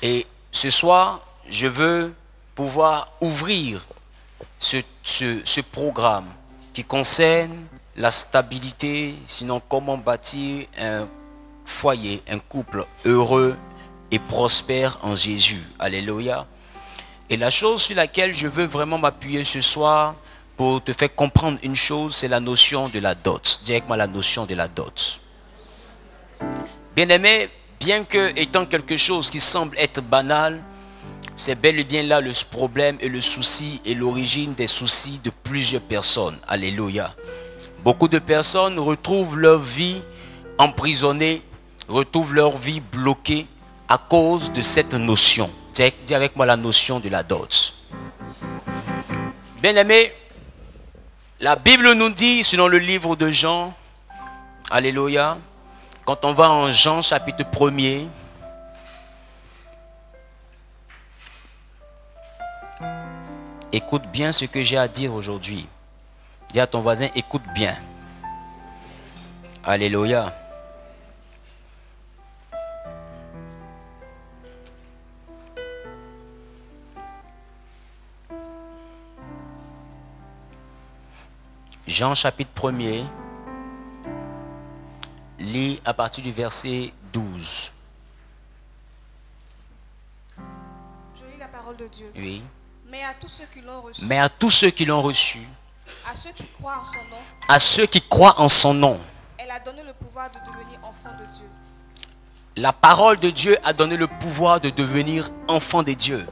Et ce soir, je veux pouvoir ouvrir ce programme qui concerne la stabilité, sinon comment bâtir un foyer, un couple heureux et prospère en Jésus. Alléluia. Et la chose sur laquelle je veux vraiment m'appuyer ce soir pour te faire comprendre une chose, c'est la notion de la dot. Dis avec moi la notion de la dot. Bien-aimé, bien que étant quelque chose qui semble être banal, c'est bel et bien là le problème et le souci et l'origine des soucis de plusieurs personnes. Alléluia. Beaucoup de personnes retrouvent leur vie emprisonnée, retrouvent leur vie bloquée à cause de cette notion. Dis avec moi la notion de la dot. Bien-aimé, la Bible nous dit, selon le livre de Jean, alléluia, quand on va en Jean chapitre 1er, écoute bien ce que j'ai à dire aujourd'hui. Dis à ton voisin, écoute bien. Alléluia. Jean chapitre 1er, lis à partir du verset 12. Je lis la parole de Dieu. Oui. Mais à tous ceux qui l'ont reçu, Mais à tous ceux qui l'ont reçu, à ceux qui croient en son nom, à ceux qui croient en son nom, elle a donné le pouvoir de devenir enfants de Dieu. la parole de Dieu a donné le pouvoir de devenir enfants de Dieu.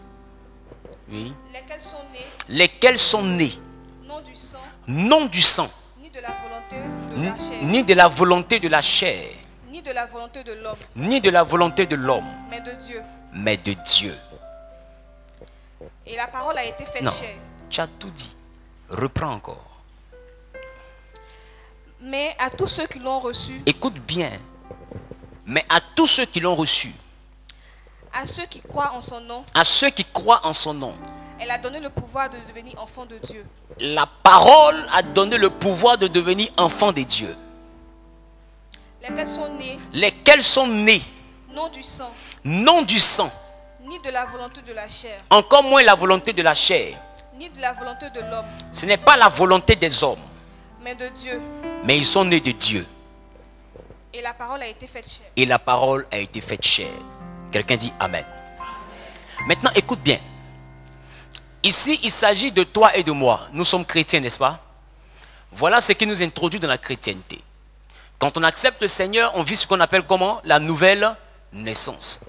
Oui. Lesquels sont nés, Lesquels sont nés, non du sang, non du sang, ni de la volonté de la chair, ni de la volonté de la chair, ni de la volonté de l'homme, ni de la volonté de l'homme, mais de Dieu. mais de Dieu. Et la parole a été faite Non, chair. tu as tout dit. Reprends encore. Mais à tous ceux qui l'ont reçu, Écoute bien. Mais à tous ceux qui l'ont reçu, à ceux qui croient en son nom, à ceux qui croient en son nom, elle a donné le pouvoir de devenir enfants de Dieu. la parole a donné le pouvoir de devenir enfants de Dieu. Lesquels sont nés, Lesquels sont nés, non du sang, non du sang, ni de la volonté de la chair, encore moins la volonté de la chair. ni de la volonté de l'homme, Ce n'est pas la volonté des hommes, mais de Dieu. mais ils sont nés de Dieu. Et la parole a été faite chair. Et la parole a été faite chair. Quelqu'un dit Amen. Maintenant, écoute bien. Ici, il s'agit de toi et de moi. Nous sommes chrétiens, n'est-ce pas? Voilà ce qui nous introduit dans la chrétienté. Quand on accepte le Seigneur, on vit ce qu'on appelle comment? La nouvelle naissance.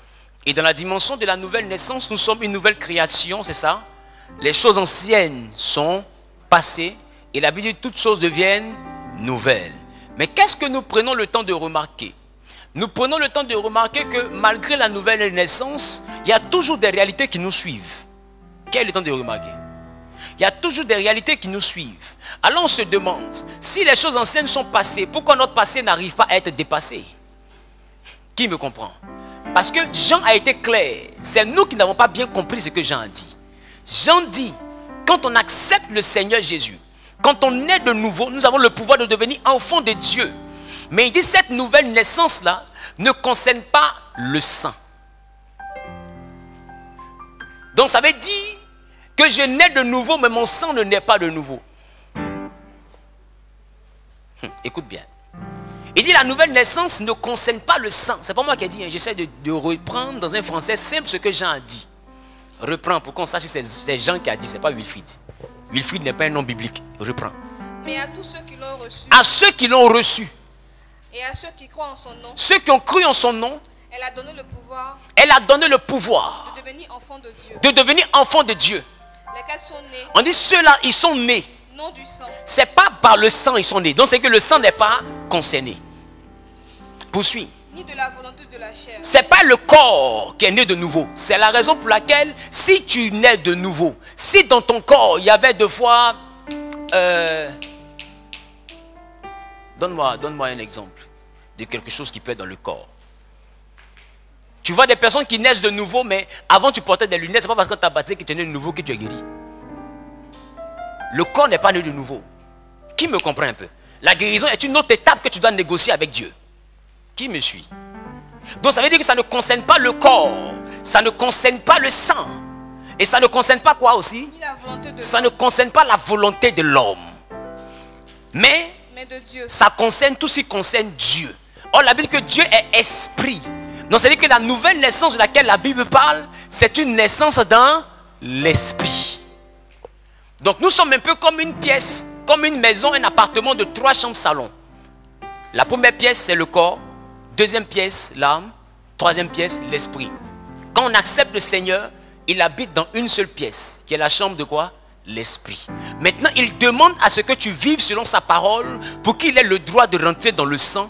Et dans la dimension de la nouvelle naissance, nous sommes une nouvelle création, c'est ça? Les choses anciennes sont passées et la Bible dit toutes choses deviennent nouvelles. Mais qu'est-ce que nous prenons le temps de remarquer? Nous prenons le temps de remarquer que malgré la nouvelle naissance, il y a toujours des réalités qui nous suivent. Quel est le temps de remarquer? Il y a toujours des réalités qui nous suivent. Alors on se demande, si les choses anciennes sont passées, pourquoi notre passé n'arrive pas à être dépassé? Qui me comprend? Parce que Jean a été clair. C'est nous qui n'avons pas bien compris ce que Jean a dit. Jean dit, quand on accepte le Seigneur Jésus, quand on est de nouveau, nous avons le pouvoir de devenir enfants de Dieu. Mais il dit, cette nouvelle naissance-là ne concerne pas le sang. Donc ça veut dire que je nais de nouveau, mais mon sang ne naît pas de nouveau. Écoute bien. Il dit la nouvelle naissance ne concerne pas le sang. C'est pas moi qui ai dit, hein. J'essaie de reprendre dans un français simple ce que Jean a dit. Reprends pour qu'on sache que c'est Jean qui a dit, c'est pas Wilfried. Wilfried n'est pas un nom biblique. Reprends. Mais à tous ceux qui l'ont reçu, À ceux qui l'ont reçu, et à ceux qui croient en son nom, ceux qui ont cru en son nom, elle a donné le pouvoir elle a donné le pouvoir de devenir enfants de Dieu. de devenir enfants de Dieu. Lesquels sont nés, On dit ceux-là, ils sont nés. non du sang, C'est pas par le sang ils sont nés. Donc c'est que le sang n'est pas concerné. Poursuis. ni de la volonté de la chair, C'est pas le corps qui est né de nouveau. C'est la raison pour laquelle si tu nais de nouveau, si dans ton corps il y avait deux fois... Donne-moi un exemple de quelque chose qui peut être dans le corps. Tu vois des personnes qui naissent de nouveau, mais avant tu portais des lunettes, c'est pas parce que tu as baptisé que tu es né de nouveau que tu es guéri. Le corps n'est pas né de nouveau. Qui me comprend un peu? La guérison est une autre étape que tu dois négocier avec Dieu. Qui me suit? Donc ça veut dire que ça ne concerne pas le corps. Ça ne concerne pas le sang. Et ça ne concerne pas quoi aussi? Ni la volonté de Ça ne concerne pas la volonté de l'homme. Mais de Dieu. ça concerne tout ce qui concerne Dieu. Or la Bible dit que Dieu est esprit. Donc ça veut dire que la nouvelle naissance de laquelle la Bible parle, c'est une naissance dans l'esprit. Donc nous sommes un peu comme une pièce, comme une maison, un appartement de 3 chambres salon. La première pièce c'est le corps, deuxième pièce l'âme, troisième pièce l'esprit. Quand on accepte le Seigneur, il habite dans une seule pièce, qui est la chambre de quoi? L'esprit. Maintenant il demande à ce que tu vives selon sa parole, pour qu'il ait le droit de rentrer dans le sang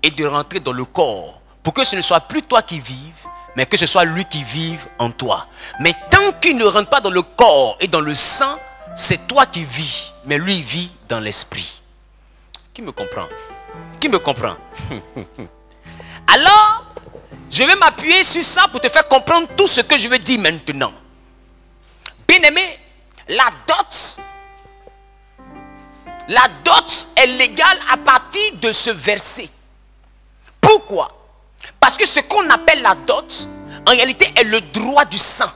et de rentrer dans le corps. Pour que ce ne soit plus toi qui vives, mais que ce soit lui qui vive en toi. Mais tant qu'il ne rentre pas dans le corps et dans le sang, c'est toi qui vis, mais lui vit dans l'esprit. Qui me comprend? Qui me comprend? Alors, je vais m'appuyer sur ça pour te faire comprendre tout ce que je vais dire maintenant. Bien-aimé, la dot est légale à partir de ce verset. Pourquoi? Parce que ce qu'on appelle la dot, en réalité, est le droit du sang.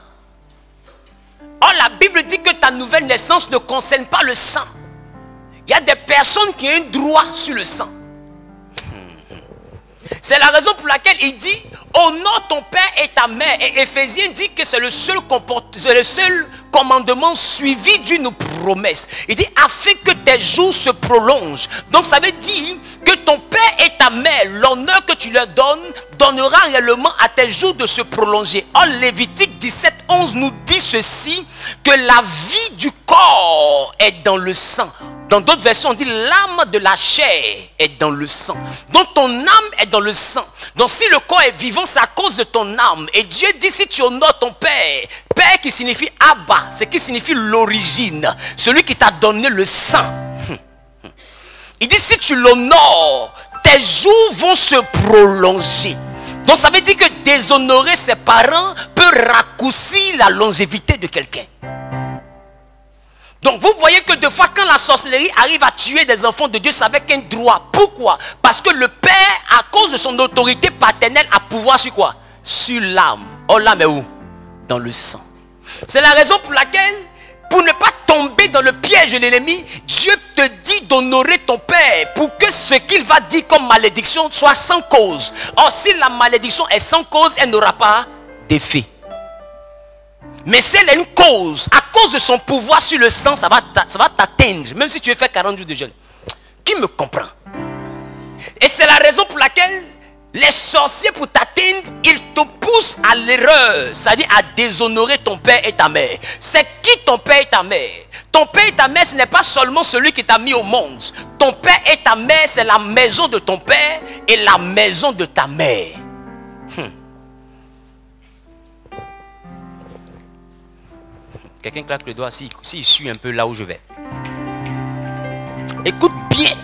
Or, la Bible dit que ta nouvelle naissance ne concerne pas le sang. Il y a des personnes qui ont un droit sur le sang. C'est la raison pour laquelle il dit honore ton père et ta mère. Et Éphésiens dit que c'est le seul commandement suivi d'une promesse. Il dit afin que tes jours se prolongent. Donc ça veut dire que ton père et ta mère, l'honneur que tu leur donnes, donnera réellement à tes jours de se prolonger. Or Lévitique 17:11 nous dit ceci, que la vie du corps est dans le sang. Dans d'autres versions, on dit l'âme de la chair est dans le sang. Donc ton âme est dans le sang. Donc si le corps est vivant, c'est à cause de ton âme. Et Dieu dit si tu honores ton père, père qui signifie Abba, c'est qui signifie l'origine, celui qui t'a donné le sang. Il dit si tu l'honores, tes jours vont se prolonger. Donc ça veut dire que déshonorer ses parents peut raccourcir la longévité de quelqu'un. Donc vous voyez que des fois quand la sorcellerie arrive à tuer des enfants de Dieu, c'est avec un droit. Pourquoi? Parce que le père, à cause de son autorité paternelle, a pouvoir sur quoi? Sur l'âme. Oh, l'âme est où? Dans le sang. C'est la raison pour laquelle, pour ne pas tomber dans le piège de l'ennemi, Dieu te dit d'honorer ton père pour que ce qu'il va dire comme malédiction soit sans cause. Or si la malédiction est sans cause, elle n'aura pas d'effet. Mais si elle a une cause, à cause de son pouvoir sur le sang, ça va t'atteindre. Même si tu veux faire 40 jours de jeûne. Qui me comprend? Et c'est la raison pour laquelle les sorciers, pour t'atteindre, ils te poussent à l'erreur. C'est-à-dire à déshonorer ton père et ta mère. C'est qui ton père et ta mère? Ton père et ta mère, ce n'est pas seulement celui qui t'a mis au monde. Ton père et ta mère, c'est la maison de ton père et la maison de ta mère. Quelqu'un claque le doigt s'il suit un peu là où je vais. Écoute bien.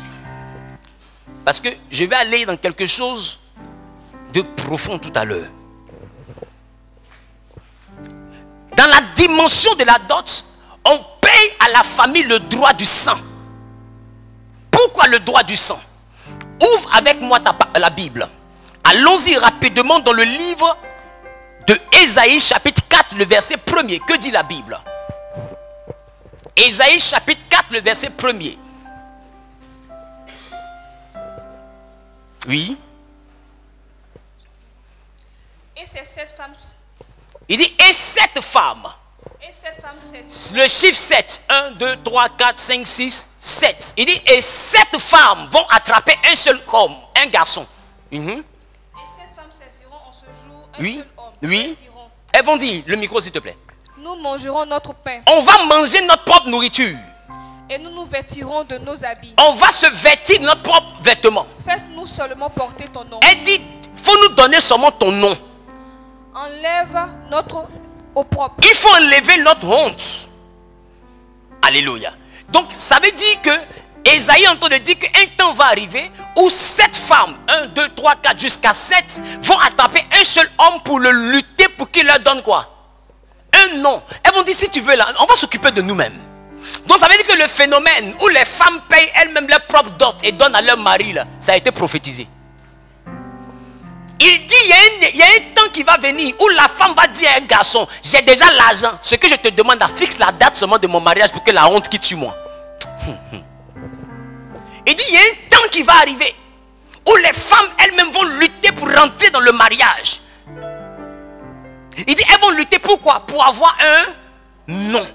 Parce que je vais aller dans quelque chose de profond tout à l'heure. Dans la dimension de la dot, on paye à la famille le droit du sang. Pourquoi le droit du sang? Ouvre avec moi la Bible. Allons-y rapidement dans le livre de Ésaïe chapitre 4, le verset 1er. Que dit la Bible? Ésaïe chapitre 4, le verset 1er. Oui. Et c'est cette femme. Il dit et cette femme. Et cette femme, c'est Le chiffre 7. 1, 2, 3, 4, 5, 6, 7. Il dit et 7 femmes vont attraper un seul homme, un garçon. Et cette femme saisiront en ce jour un Oui. seul homme. Oui. Elles diront, Elles vont dire, le micro s'il te plaît. nous mangerons notre pain On va manger notre propre nourriture. et nous nous vêtirons de nos habits. On va se vêtir de notre propre vêtement. Faites-nous seulement porter ton nom. Elle dit, faut nous donner seulement ton nom. Enlève notre opprobre. Il faut enlever notre honte. Alléluia. Donc ça veut dire que Ésaïe est en train de dire qu'un temps va arriver où 7 femmes, 1, 2, 3, 4 jusqu'à 7, vont attraper un seul homme pour le lutter, pour qu'il leur donne quoi? Un nom. Elles vont dire si tu veux là, on va s'occuper de nous-mêmes. Donc ça veut dire que le phénomène où les femmes payent elles-mêmes leur propre dot et donnent à leur mari là, ça a été prophétisé. Il dit, il y a un temps qui va venir où la femme va dire à un garçon, j'ai déjà l'argent. Ce que je te demande, fixe la date seulement de mon mariage pour que la honte quitte sur moi. Il dit, il y a un temps qui va arriver où les femmes elles-mêmes vont lutter pour rentrer dans le mariage. Il dit, elles vont lutter pourquoi? Pour avoir un nom.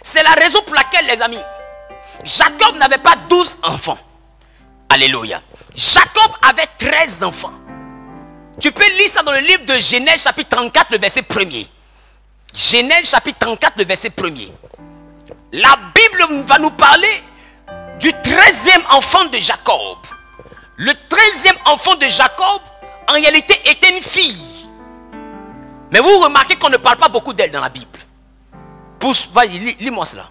C'est la raison pour laquelle, les amis, Jacob n'avait pas 12 enfants. Alléluia. Jacob avait 13 enfants. Tu peux lire ça dans le livre de Genèse chapitre 34, le verset 1er. Genèse chapitre 34, le verset 1er. La Bible va nous parler du 13e enfant de Jacob. Le 13e enfant de Jacob, en réalité, était une fille. Mais vous remarquez qu'on ne parle pas beaucoup d'elle dans la Bible. Vas-y, lis-moi cela.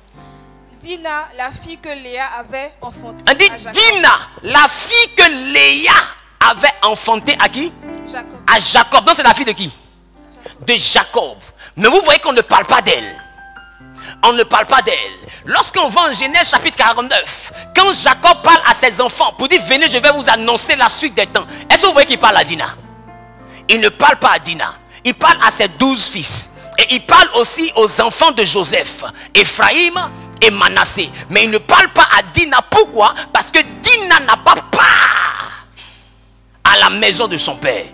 Dina, la fille que Léa avait enfantée. On dit Dina, la fille que Léa avait enfantée à qui? Jacob. À Jacob. Donc c'est la fille de qui? De Jacob. Mais vous voyez qu'on ne parle pas d'elle. On ne parle pas d'elle. Lorsqu'on va en Genèse chapitre 49, quand Jacob parle à ses enfants pour dire venez, je vais vous annoncer la suite des temps. Est-ce que vous voyez qu'il parle à Dina? Il ne parle pas à Dina. Il parle à ses 12 fils. Et il parle aussi aux enfants de Joseph, Ephraïm et Manassé. Mais il ne parle pas à Dina. Pourquoi? Parce que Dina n'a pas part à la maison de son père.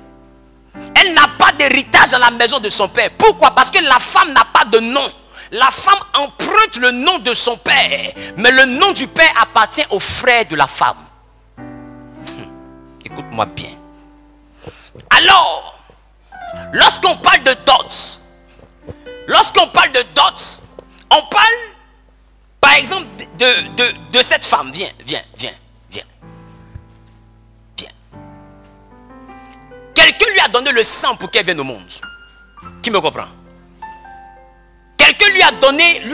Elle n'a pas d'héritage dans la maison de son père. Pourquoi? Parce que la femme n'a pas de nom. La femme emprunte le nom de son père. Mais le nom du père appartient au frère de la femme. Écoute-moi bien. Alors, lorsqu'on parle de dots, on parle, par exemple, de cette femme. Viens. Quelqu'un lui a donné le sang pour qu'elle vienne au monde. Qui me comprend? Quelqu'un lui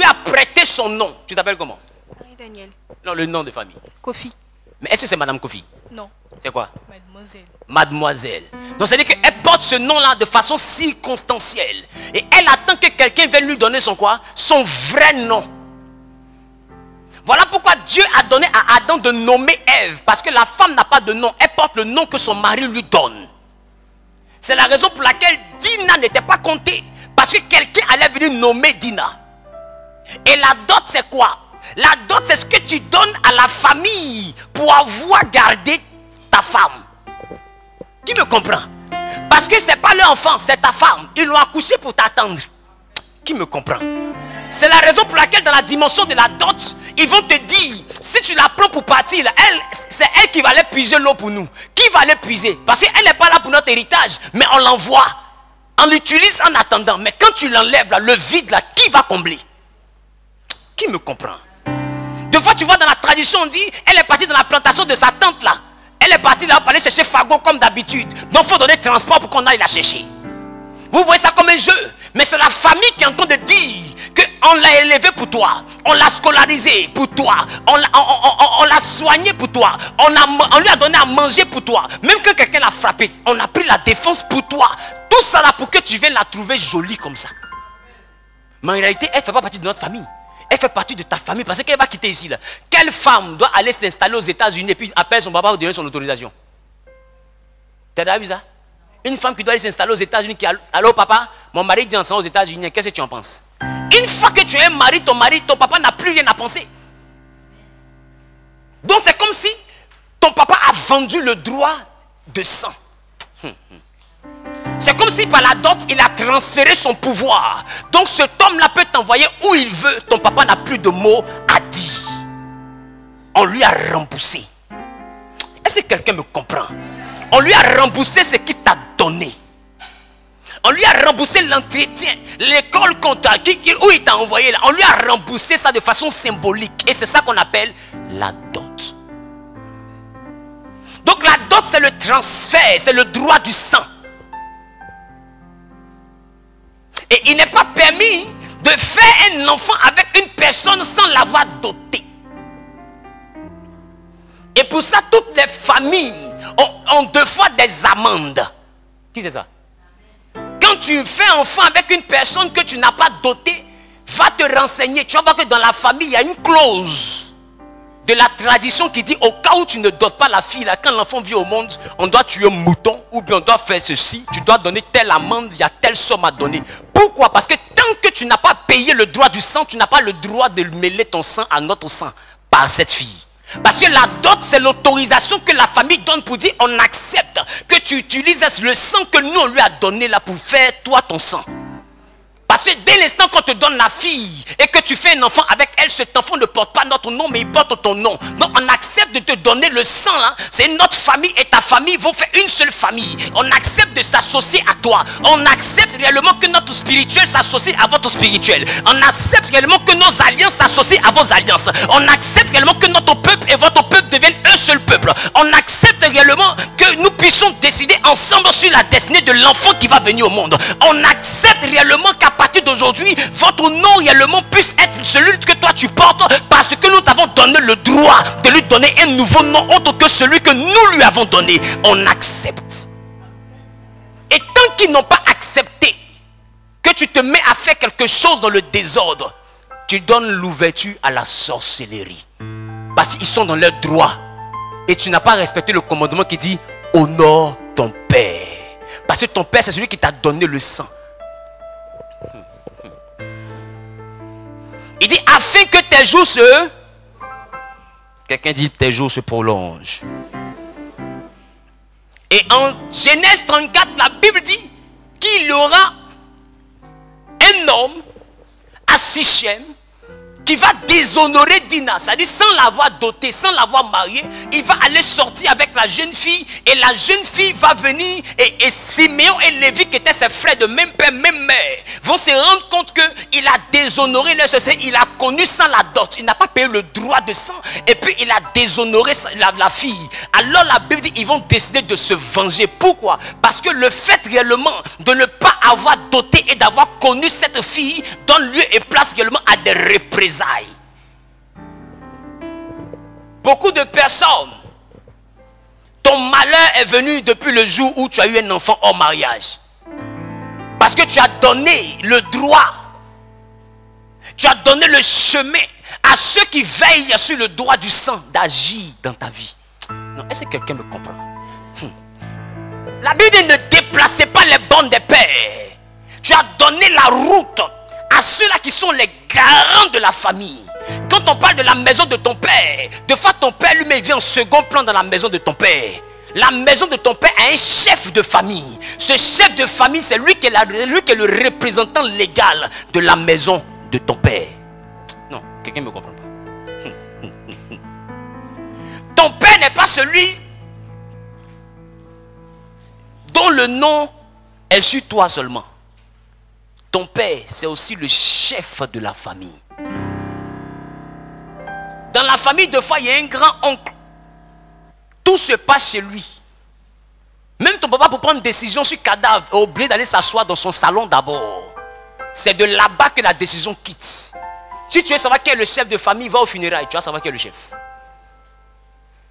a prêté son nom. Tu t'appelles comment? Daniel. Non, le nom de famille. Kofi. Mais est-ce que c'est Madame Kofi? Non. C'est quoi? Mademoiselle. Mademoiselle. Donc c'est-à-dire qu'elle porte ce nom-là de façon circonstancielle. Et elle attend que quelqu'un vienne lui donner son quoi? Son vrai nom. Voilà pourquoi Dieu a donné à Adam de nommer Ève. Parce que la femme n'a pas de nom. Elle porte le nom que son mari lui donne. C'est la raison pour laquelle Dina n'était pas comptée. Parce que quelqu'un allait venir nommer Dina. Et la dot c'est quoi? La dot c'est ce que tu donnes à la famille pour avoir gardé ta femme. Qui me comprend? Parce que c'est pas leur enfant, c'est ta femme. Ils l'ont accouché pour t'attendre. Qui me comprend? C'est la raison pour laquelle dans la dimension de la dot, ils vont te dire, si tu la prends pour partir, c'est elle qui va aller puiser l'eau pour nous. Qui va aller puiser? Parce qu'elle n'est pas là pour notre héritage, mais on l'envoie. On l'utilise en attendant. Mais quand tu l'enlèves, là, le vide, là, qui va combler? Qui me comprend? Deux fois, tu vois dans la tradition, on dit, elle est partie dans la plantation de sa tante là. Elle est partie là pour aller chercher Fagot comme d'habitude. Donc il faut donner transport pour qu'on aille la chercher. Vous voyez ça comme un jeu. Mais c'est la famille qui est en train de dire qu'on l'a élevé pour toi. On l'a scolarisé pour toi. On l'a soigné pour toi. On lui a donné à manger pour toi. Même quand quelqu'un l'a frappé, on a pris la défense pour toi. Tout ça là pour que tu viennes la trouver jolie comme ça. Mais en réalité, elle ne fait pas partie de notre famille. Elle fait partie de ta famille parce qu'elle va quitter ici là. Quelle femme doit aller s'installer aux États-Unis et puis appelle son papa pour donner son autorisation? Tu as déjà vu ça? Une femme qui doit aller s'installer aux États-Unis qui a, allô papa, mon mari dit ensemble aux États-Unis, qu'est-ce que tu en penses? Une fois que tu es un mari, ton papa n'a plus rien à penser. Donc c'est comme si ton papa a vendu le droit de sang. C'est comme si par la dot, il a transféré son pouvoir. Donc cet homme-là peut t'envoyer où il veut. Ton papa n'a plus de mots à dire. On lui a remboursé. Est-ce que quelqu'un me comprend? On lui a remboursé ce qu'il t'a donné. On lui a remboursé l'entretien, l'école comptable où il t'a envoyé là. On lui a remboursé ça de façon symbolique. Et c'est ça qu'on appelle la dot. Donc la dot c'est le transfert, c'est le droit du sang. Et il n'est pas permis de faire un enfant avec une personne sans l'avoir doté. Et pour ça, toutes les familles ont deux fois des amendes. Qui c'est ça? Quand tu fais enfant avec une personne que tu n'as pas dotée, va te renseigner. Tu vas voir que dans la famille, il y a une clause de la tradition qui dit au cas où tu ne dotes pas la fille, là, quand l'enfant vient au monde, on doit tuer un mouton ou bien on doit faire ceci, tu dois donner telle amende, il y a telle somme à donner. Pourquoi? Parce que tant que tu n'as pas payé le droit du sang, tu n'as pas le droit de mêler ton sang à notre sang par cette fille. Parce que la dot, c'est l'autorisation que la famille donne pour dire on accepte que tu utilises le sang que nous on lui a donné là pour faire toi ton sang. Parce que dès l'instant qu'on te donne la fille et que tu fais un enfant avec elle, cet enfant ne porte pas notre nom, mais il porte ton nom. Donc on accepte de te donner le sang là. C'est notre famille et ta famille vont faire une seule famille. On accepte de s'associer à toi. On accepte réellement que notre spirituel s'associe à votre spirituel. On accepte réellement que nos alliances s'associent à vos alliances. On accepte réellement que notre peuple et votre peuple deviennent un seul peuple. On accepte réellement que nous puissions décider ensemble sur la destinée de l'enfant qui va venir au monde. On accepte réellement qu'à partir d'aujourd'hui, votre nom réellement puisse être celui que toi tu portes parce que nous t'avons donné le droit de lui donner un nouveau nom autre que celui que nous lui avons donné. On accepte. Et tant qu'ils n'ont pas accepté que tu te mets à faire quelque chose dans le désordre, tu donnes l'ouverture à la sorcellerie. Parce qu'ils sont dans leur droit. Et tu n'as pas respecté le commandement qui dit honore ton père. Parce que ton père c'est celui qui t'a donné le sang. Il dit afin que tes jours se... Quelqu'un dit tes jours se prolongent. Et en Genèse 34, la Bible dit qu'il y aura un homme à Sichem qui va déshonorer Dina, c'est-à-dire sans l'avoir dotée, sans l'avoir mariée, il va aller sortir avec la jeune fille et la jeune fille va venir et Siméon et Lévi qui étaient ses frères de même père, même mère, vont se rendre compte qu'il a déshonoré leur sœur, il a connu sans la dot, il n'a pas payé le droit de sang et puis il a déshonoré la fille. Alors la Bible dit ils vont décider de se venger. Pourquoi? Parce que le fait réellement de ne pas avoir doté et d'avoir connu cette fille donne lieu et place réellement à des représailles. Beaucoup de personnes, ton malheur est venu depuis le jour où tu as eu un enfant hors mariage. Parce que tu as donné le droit, tu as donné le chemin à ceux qui veillent sur le droit du sang d'agir dans ta vie. Non, est-ce que quelqu'un me comprend? La Bible dit ne déplacez pas les bornes des pères. Tu as donné la route à ceux-là qui sont les garants de la famille. Quand on parle de la maison de ton père, de fois ton père lui-même vient en second plan dans la maison de ton père. La maison de ton père a un chef de famille. Ce chef de famille, c'est lui qui est le représentant légal de la maison de ton père. Non, quelqu'un ne me comprend pas. Ton père n'est pas celui dont le nom est sur toi seulement. Ton père, c'est aussi le chef de la famille. Dans la famille, de fois, il y a un grand-oncle. Tout se passe chez lui. Même ton papa, pour prendre une décision sur cadavre, est obligé d'aller s'asseoir dans son salon d'abord. C'est de là-bas que la décision quitte. Si tu veux savoir qui est le chef de famille, va au funérailles, tu vas savoir qui est le chef.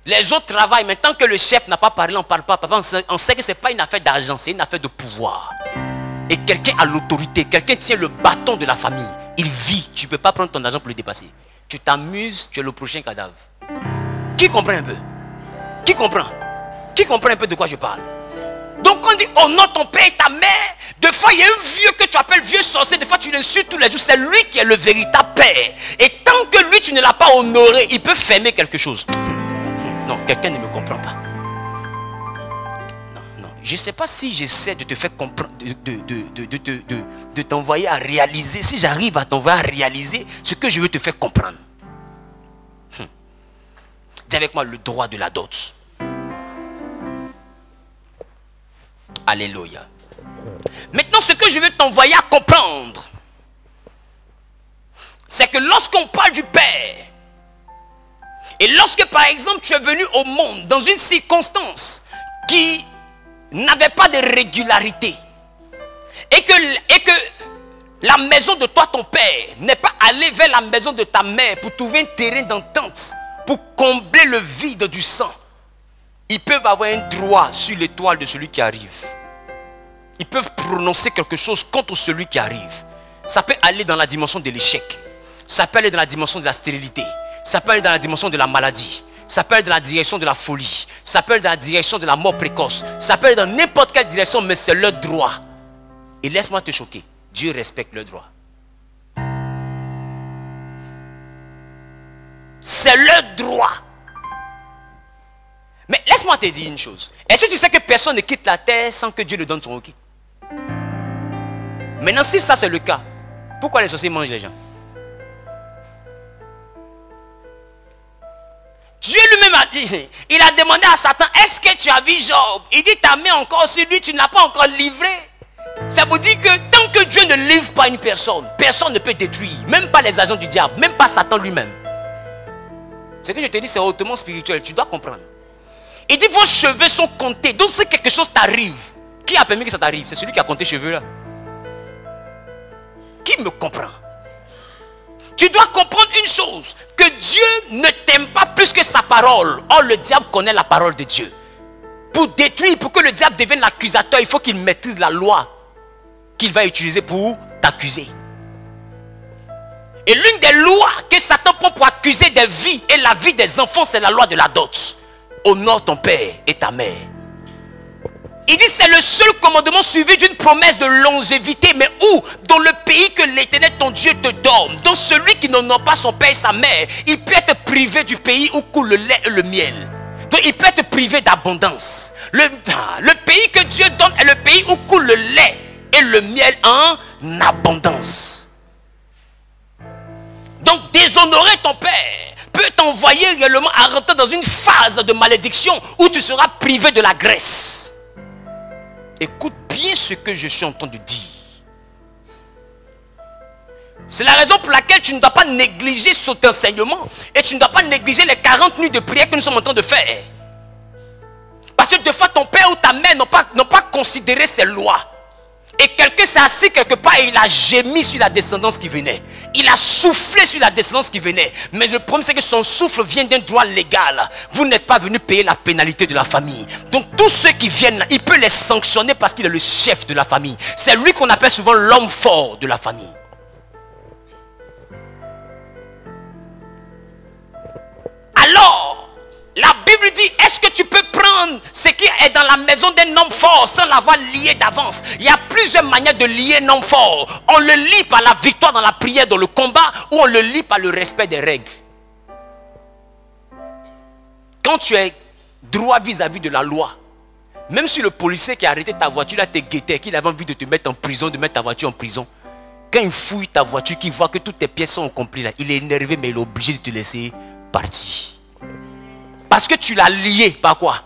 Les autres travaillent, mais tant que le chef n'a pas parlé, on ne parle pas. Papa, on sait que ce n'est pas une affaire d'argent, c'est une affaire de pouvoir. Et quelqu'un a l'autorité, quelqu'un tient le bâton de la famille. Il vit, tu ne peux pas prendre ton argent pour le dépasser. Tu t'amuses, tu es le prochain cadavre. Qui comprend un peu? Qui comprend? Qui comprend un peu de quoi je parle? Donc on dit honore ton père et ta mère. Des fois il y a un vieux que tu appelles vieux sorcier. Des fois tu l'insultes tous les jours. C'est lui qui est le véritable père. Et tant que lui tu ne l'as pas honoré, il peut fermer quelque chose. Non, quelqu'un ne me comprend pas. Non, je ne sais pas si j'essaie de te faire comprendre, de t'envoyer à réaliser. Si j'arrive à t'envoyer à réaliser ce que je veux te faire comprendre. Dis avec moi le droit de la dot. Alléluia. Maintenant, ce que je veux t'envoyer à comprendre, c'est que lorsqu'on parle du Père, et lorsque par exemple tu es venu au monde dans une circonstance qui n'avait pas de régularité, et que la maison de toi, ton père, n'est pas allée vers la maison de ta mère pour trouver un terrain d'entente, pour combler le vide du sang, ils peuvent avoir un droit sur l'étoile de celui qui arrive. Ils peuvent prononcer quelque chose contre celui qui arrive. Ça peut aller dans la dimension de l'échec. Ça peut aller dans la dimension de la stérilité. Ça peut aller dans la dimension de la maladie. Ça peut aller dans la direction de la folie. Ça peut aller dans la direction de la mort précoce. Ça peut aller dans n'importe quelle direction, mais c'est leur droit. Et laisse-moi te choquer. Dieu respecte leur droit. C'est leur droit. Mais laisse-moi te dire une chose. Est-ce que tu sais que personne ne quitte la terre sans que Dieu lui donne son OK? Maintenant, si ça c'est le cas, pourquoi les sorciers mangent les gens? Dieu lui-même a dit, il a demandé à Satan, est-ce que tu as vu Job? Il dit, ta main encore sur lui, tu ne l'as pas encore livré. Ça veut dire que tant que Dieu ne livre pas une personne, personne ne peut détruire. Même pas les agents du diable, même pas Satan lui-même. Ce que je te dis, c'est hautement spirituel, tu dois comprendre. Il dit, vos cheveux sont comptés. Donc si quelque chose t'arrive, qui a permis que ça t'arrive? C'est celui qui a compté cheveux là. Qui me comprend? Tu dois comprendre une chose, que Dieu ne t'aime pas plus que sa parole. Or le diable connaît la parole de Dieu. Pour détruire, pour que le diable devienne l'accusateur, il faut qu'il maîtrise la loi qu'il va utiliser pour t'accuser. Et l'une des lois que Satan prend pour accuser des vies et la vie des enfants, c'est la loi de la dot. Honore ton père et ta mère. Il dit c'est le seul commandement suivi d'une promesse de longévité. Mais où? Dans le pays que l'Éternel ton Dieu te donne. Donc celui qui n'honore pas son père et sa mère, il peut être privé du pays où coule le lait et le miel. Donc il peut être privé d'abondance. Le pays que Dieu donne est le pays où coule le lait et le miel en abondance. Donc déshonorer ton père peut t'envoyer réellement à rentrer dans une phase de malédiction où tu seras privé de la graisse. Écoute bien ce que je suis en train de dire. C'est la raison pour laquelle tu ne dois pas négliger cet enseignement. Et tu ne dois pas négliger les 40 nuits de prière que nous sommes en train de faire. Parce que de fois ton père ou ta mère n'ont pas considéré ces lois. Et quelqu'un s'est assis quelque part et il a gémi sur la descendance qui venait. Il a soufflé sur la descendance qui venait. Mais le problème c'est que son souffle vient d'un droit légal. Vous n'êtes pas venu payer la pénalité de la famille. Donc tous ceux qui viennent là, il peut les sanctionner parce qu'il est le chef de la famille. C'est lui qu'on appelle souvent l'homme fort de la famille. Alors, la Bible dit, est-ce que tu peux prendre ce qui est dans la maison d'un homme fort sans l'avoir lié d'avance? Il y a plusieurs manières de lier un homme fort. On le lie par la victoire dans la prière, dans le combat, ou on le lie par le respect des règles. Quand tu es droit vis-à-vis de la loi, même si le policier qui a arrêté ta voiture, là, te guettait, qu'il avait envie de te mettre en prison, de mettre ta voiture en prison, quand il fouille ta voiture, qu'il voit que toutes tes pièces sont accomplies, là, il est énervé, mais il est obligé de te laisser partir. Parce que tu l'as lié par quoi?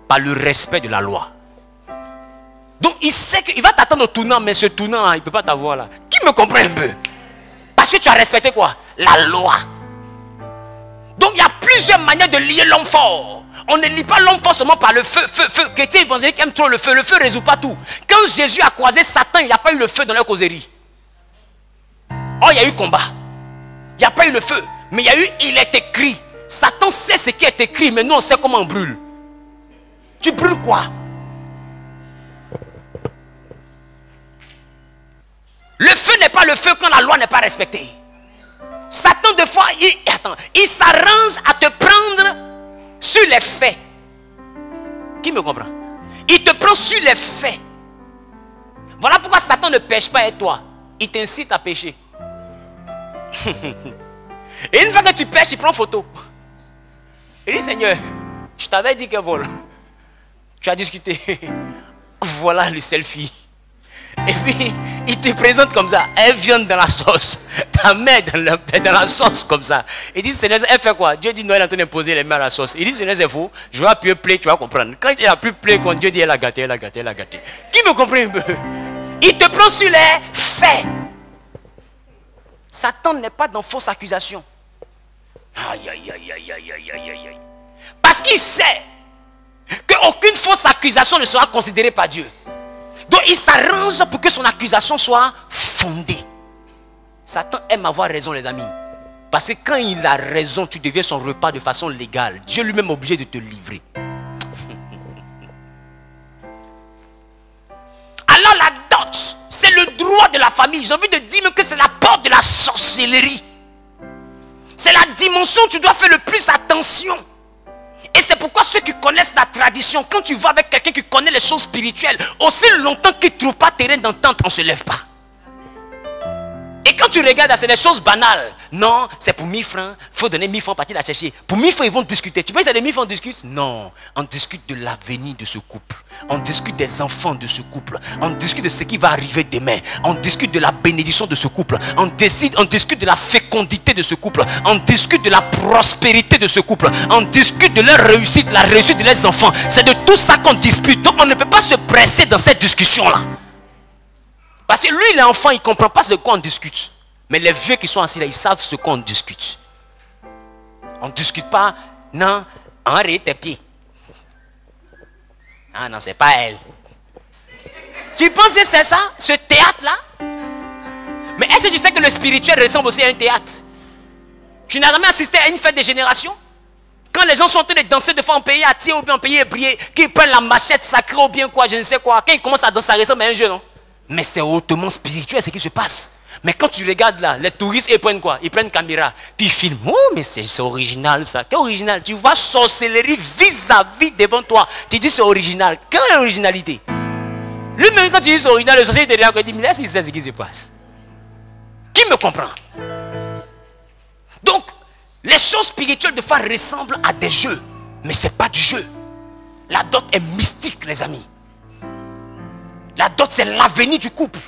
Par le respect de la loi. Donc il sait qu'il va t'attendre au tournant, mais ce tournant là, il ne peut pas t'avoir là. Qui me comprend un peu? Parce que tu as respecté quoi? La loi. Donc il y a plusieurs manières de lier l'homme fort. On ne lie pas l'homme fort seulement par le feu. Feu. Chrétien évangélique aime trop le feu. Le feu ne résout pas tout. Quand Jésus a croisé Satan, il n'y a pas eu le feu dans leur causerie. Oh, il y a eu combat. Il n'y a pas eu le feu. Mais il y a eu, il est écrit. Satan sait ce qui est écrit, mais nous on sait comment on brûle. Tu brûles quoi? Le feu n'est pas le feu quand la loi n'est pas respectée. Satan de fois, il s'arrange à te prendre sur les faits. Qui me comprend? Il te prend sur les faits. Voilà pourquoi Satan ne pêche pas avec toi. Il t'incite à pécher. Et une fois que tu pêches, il prend photo. Il dit, Seigneur, je t'avais dit qu'elle vole. Tu as discuté. Voilà le selfie. Et puis, il te présente comme ça. Elle vient dans la sauce. Ta main dans la sauce comme ça. Il dit, Seigneur, elle fait quoi? Dieu dit, non, elle est en train d'imposer les mains à la sauce. Il dit, Seigneur, c'est faux. Je vais appuyer play, tu vas comprendre. Quand il a plus play, quand Dieu dit, elle a gâté, elle a gâté, elle a gâté. Qui me comprend un peu? Il te prend sur les faits. Satan n'est pas dans fausse accusation. Aïe, aïe, aïe, aïe, aïe, aïe, aïe, aïe. Parce qu'il sait qu'aucune fausse accusation ne sera considérée par Dieu. Donc il s'arrange pour que son accusation soit fondée. Satan aime avoir raison, les amis. Parce que quand il a raison, tu deviens son repas de façon légale. Dieu lui-même est obligé de te livrer. Alors la dot, c'est le droit de la famille. J'ai envie de dire que c'est la porte de la sorcellerie. C'est la dimension où tu dois faire le plus attention. Et c'est pourquoi ceux qui connaissent la tradition, quand tu vas avec quelqu'un qui connaît les choses spirituelles, aussi longtemps qu'il ne trouve pas terrain d'entente, on ne se lève pas. Et quand tu regardes, c'est des choses banales. Non, c'est pour 1000 francs. Il faut donner 1000 francs, partir la chercher. Pour 1000 francs, ils vont discuter. Tu penses que c'est des 1000 francs, on discute? Non. On discute de l'avenir de ce couple. On discute des enfants de ce couple. On discute de ce qui va arriver demain. On discute de la bénédiction de ce couple. On discute de la fécondité de ce couple. On discute de la prospérité de ce couple. On discute de leur réussite, la réussite de leurs enfants. C'est de tout ça qu'on dispute. Donc on ne peut pas se presser dans cette discussion-là. Parce que lui, il est enfant, il ne comprend pas ce qu'on discute. Mais les vieux qui sont assis là, ils savent ce qu'on discute. On ne discute pas, non, Henri, tes pieds. Ah non, c'est pas elle. Tu penses que c'est ça, ce théâtre-là? Mais est-ce que tu sais que le spirituel ressemble aussi à un théâtre? Tu n'as jamais assisté à une fête des générations? Quand les gens sont en train de danser de fois en pays à tir ou bien en pays ébrié, qu'ils prennent la machette sacrée ou bien quoi, je ne sais quoi. Quand ils commencent à danser, ça ressemble à un jeu, non? Mais c'est hautement spirituel ce qui se passe. Mais quand tu regardes là, les touristes, ils prennent quoi? Ils prennent caméra, puis ils filment. Oh, mais c'est original ça. Quel original? Tu vois sorcellerie vis-à-vis devant toi. Tu dis c'est original. Quelle originalité? Lui-même, quand tu dis c'est original, le sorcier est derrière, il dit, mais là, c'est ce qui se passe. Qui me comprend? Donc, les choses spirituelles de fois ressemblent à des jeux. Mais ce n'est pas du jeu. La dot est mystique, les amis. La dot, c'est l'avenir du couple.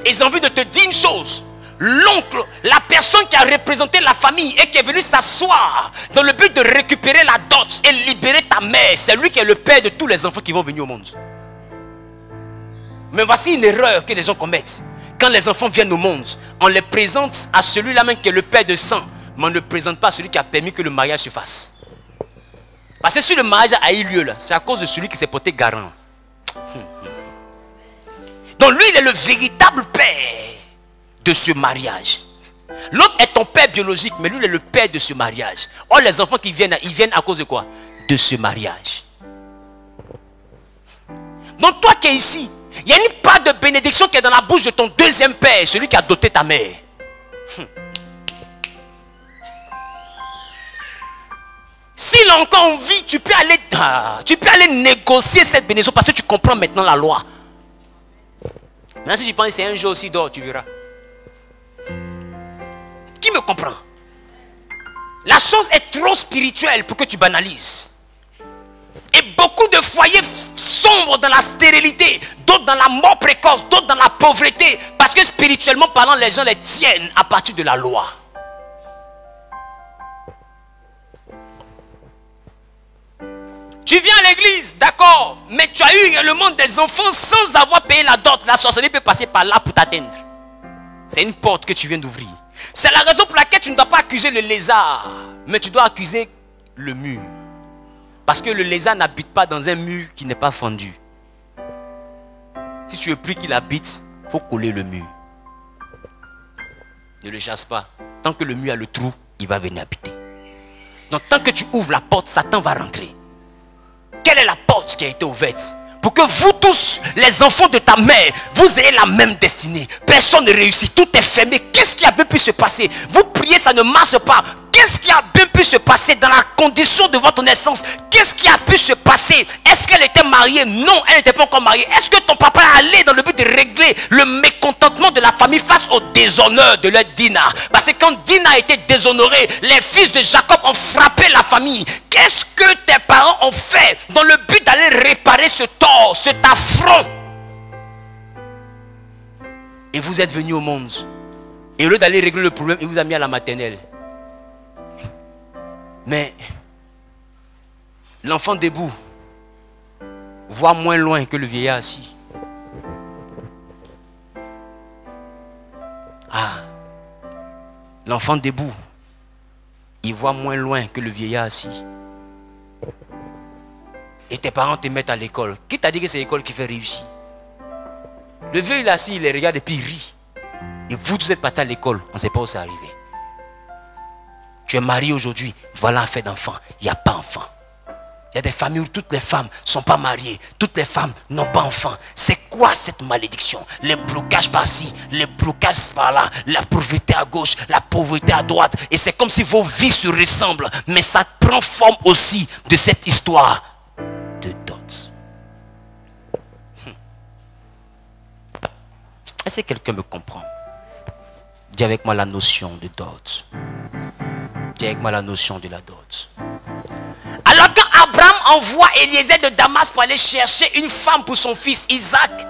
Et j'ai envie de te dire une chose. L'oncle, la personne qui a représenté la famille et qui est venu s'asseoir dans le but de récupérer la dot et libérer ta mère, c'est lui qui est le père de tous les enfants qui vont venir au monde. Mais voici une erreur que les gens commettent. Quand les enfants viennent au monde, on les présente à celui-là même qui est le père de sang, mais on ne présente pas à celui qui a permis que le mariage se fasse. Parce que si le mariage a eu lieu là, c'est à cause de celui qui s'est porté garant. Donc lui, il est le véritable père de ce mariage. L'autre est ton père biologique, mais lui, il est le père de ce mariage. Or, les enfants qui viennent, ils viennent à cause de quoi? De ce mariage. Donc toi qui es ici, il y a une part de bénédiction qui est dans la bouche de ton deuxième père, celui qui a doté ta mère. S'il a encore envie, tu peux aller négocier cette bénédiction parce que tu comprends maintenant la loi. Maintenant, si tu penses que c'est un jeu aussi d'or, tu verras. Qui me comprend? La chose est trop spirituelle pour que tu banalises. Et beaucoup de foyers sombrent dans la stérilité, d'autres dans la mort précoce, d'autres dans la pauvreté, parce que spirituellement parlant, les gens les tiennent à partir de la loi. Tu viens à l'église, d'accord, mais tu as eu également des enfants sans avoir payé la dot. La sorcellerie peut passer par là pour t'atteindre. C'est une porte que tu viens d'ouvrir. C'est la raison pour laquelle tu ne dois pas accuser le lézard, mais tu dois accuser le mur. Parce que le lézard n'habite pas dans un mur qui n'est pas fendu. Si tu veux plus qu'il habite, il faut coller le mur. Ne le chasse pas. Tant que le mur a le trou, il va venir habiter. Donc tant que tu ouvres la porte, Satan va rentrer. Quelle est la porte qui a été ouverte? Pour que vous tous, les enfants de ta mère, vous ayez la même destinée. Personne ne réussit, tout est fermé. Qu'est-ce qui a bien pu se passer? Vous priez, ça ne marche pas. Qu'est-ce qui a bien pu se passer dans la condition de votre naissance? Qu'est-ce qui a pu se passer? Est-ce qu'elle était mariée? Non, elle n'était pas encore mariée. Est-ce que ton papa est allé dans le but de régler le mécontentement de la famille face au déshonneur de leur Dina? Parce que quand Dina a été déshonorée, les fils de Jacob ont frappé la famille. Qu'est-ce que tes parents ont fait dans le but d'aller réparer ce tort, cet affront? Et vous êtes venus au monde. Et au lieu d'aller régler le problème, il vous a mis à la maternelle. Mais l'enfant debout voit moins loin que le vieillard assis. Ah, l'enfant debout, il voit moins loin que le vieillard assis. Et tes parents te mettent à l'école. Qui t'a dit que c'est l'école qui fait réussir? Le vieux il est assis, il les regarde et puis il rit. Et vous tous êtes partis à l'école, on ne sait pas où c'est arrivé. Tu es marié aujourd'hui, voilà un fait d'enfant. Il n'y a pas enfant. Il Il y a des familles où toutes les femmes ne sont pas mariées. Toutes les femmes n'ont pas enfants. C'est quoi cette malédiction? Les blocages par-ci, les blocages par-là, la pauvreté à gauche, la pauvreté à droite. Et c'est comme si vos vies se ressemblent. Mais ça prend forme aussi de cette histoire de dot. Est-ce que quelqu'un me comprend? Dis avec moi la notion de dot. Dis avec moi la notion de la dot. Alors quand Abraham envoie Eliezer de Damas pour aller chercher une femme pour son fils Isaac,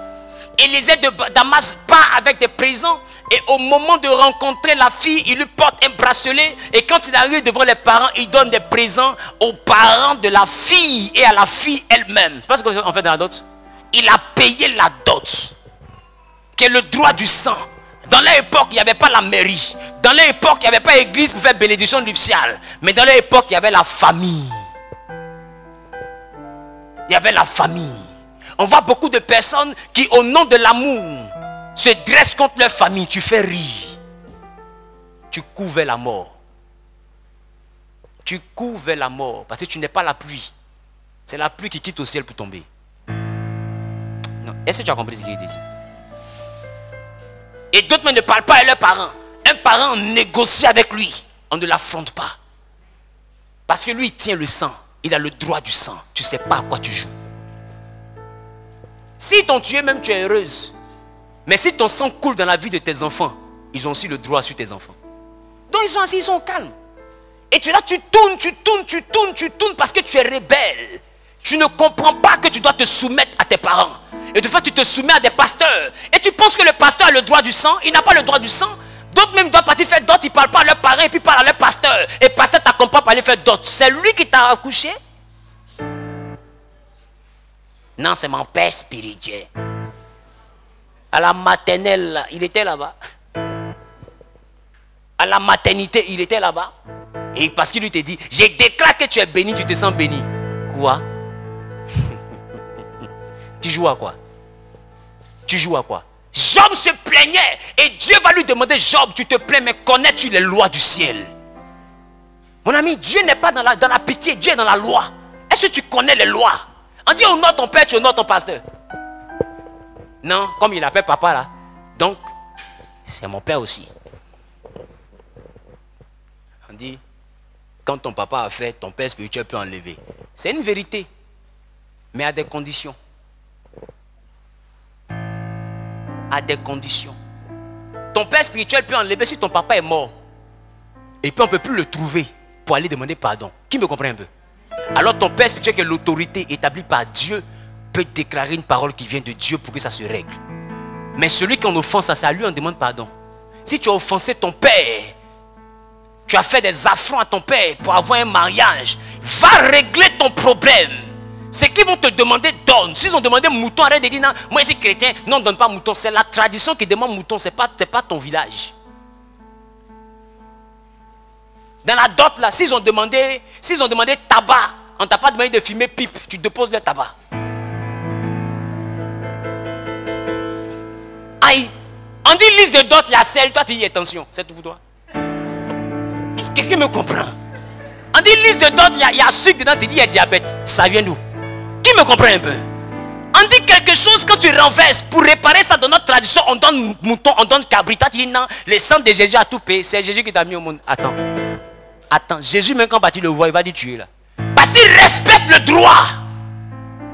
Eliezer de Damas part avec des présents. Et au moment de rencontrer la fille, il lui porte un bracelet. Et quand il arrive devant les parents, il donne des présents aux parents de la fille et à la fille elle-même. C'est pas ce qu'on fait dans la dot. Il a payé la dot, qui est le droit du sang. Dans leur époque, il n'y avait pas la mairie. Dans leur époque, il n'y avait pas l'église pour faire bénédiction nuptiale. Mais dans leur époque, il y avait la famille. Il y avait la famille. On voit beaucoup de personnes qui, au nom de l'amour, se dressent contre leur famille. Tu fais rire. Tu cours vers la mort. Tu cours vers la mort. Parce que tu n'es pas la pluie. C'est la pluie qui quitte au ciel pour tomber. Non. Est-ce que tu as compris ce qu'il dit ici? Et d'autres ne parlent pas à leurs parents. Un parent négocie avec lui. On ne l'affronte pas. Parce que lui, il tient le sang. Il a le droit du sang. Tu ne sais pas à quoi tu joues. Si t'ont tué, même tu es heureuse. Mais si ton sang coule dans la vie de tes enfants, ils ont aussi le droit sur tes enfants. Donc ils sont assis, ils sont calmes. Et tu tournes parce que tu es rebelle. Tu ne comprends pas que tu dois te soumettre à tes parents. Et de fait, tu te soumets à des pasteurs. Et tu penses que le pasteur a le droit du sang. Il n'a pas le droit du sang. D'autres même doivent partir faire d'autres. Ils ne parlent pas à leurs parents et puis parlent à leur pasteur. Et le pasteur t'accompagne pour aller faire d'autres. C'est lui qui t'a accouché? Non, c'est mon père spirituel. À la maternelle, là, il était là-bas. À la maternité, il était là-bas. Et parce qu'il lui te dit, je déclare que tu es béni, tu te sens béni. Quoi? Tu joues à quoi? Tu joues à quoi? Job se plaignait et Dieu va lui demander, Job, tu te plains, mais connais-tu les lois du ciel? Mon ami, Dieu n'est pas dans la pitié, Dieu est dans la loi. Est-ce que tu connais les lois? On dit honore ton père, tu honores ton pasteur. Non, comme il appelle papa là. Donc, c'est mon père aussi. On dit, quand ton papa a fait, ton père spirituel peut enlever. C'est une vérité, mais à des conditions. À des conditions. Ton père spirituel peut enlever si ton papa est mort. Et puis on ne peut plus le trouver pour aller demander pardon. Qui me comprend un peu? Alors ton père spirituel, qui est l'autorité établie par Dieu, peut déclarer une parole qui vient de Dieu pour que ça se règle. Mais celui qui en offense, ça lui on demande pardon. Si tu as offensé ton père, tu as fait des affronts à ton père pour avoir un mariage, va régler ton problème. Ce qu'ils vont te demander, donne. S'ils ont demandé mouton, arrête de dire non, moi je suis chrétien, non, donne pas mouton. C'est la tradition qui demande mouton, ce n'est pas ton village. Dans la dot là, s'ils ont demandé tabac, on ne t'a pas demandé de fumer pipe, tu déposes le tabac. Aïe, on dit liste de dot, il y a sel, toi tu dis attention, c'est tout pour toi. Est-ce que quelqu'un me comprend? On dit liste de dot, il y a sucre dedans, tu dis il y a diabète. Ça vient d'où? Qui me comprend un peu? On dit quelque chose, quand tu renverses, pour réparer ça dans notre tradition, on donne mouton, on donne cabri. Tu dis non, le sang de Jésus a tout payé, c'est Jésus qui t'a mis au monde. Attends, Jésus même quand tu le vois, il va dire tuer là. Parce qu'il respecte le droit.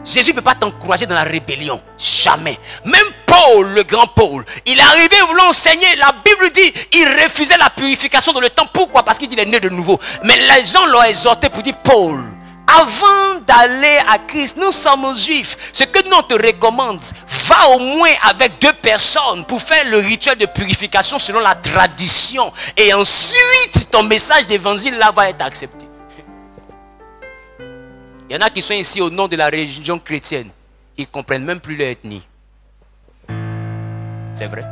Jésus ne peut pas t'encourager dans la rébellion. Jamais. Même Paul, le grand Paul, il est arrivé voulant enseigner. La Bible dit, il refusait la purification dans le temps. Pourquoi? Parce qu'il dit, il est né de nouveau. Mais les gens l'ont exhorté pour dire, Paul, avant d'aller à Christ, nous sommes juifs. Ce que nous on te recommande, va au moins avec 2 personnes pour faire le rituel de purification selon la tradition. Et ensuite, ton message d'évangile là va être accepté. Il y en a qui sont ici au nom de la religion chrétienne. Ils ne comprennent même plus leur ethnie. C'est vrai.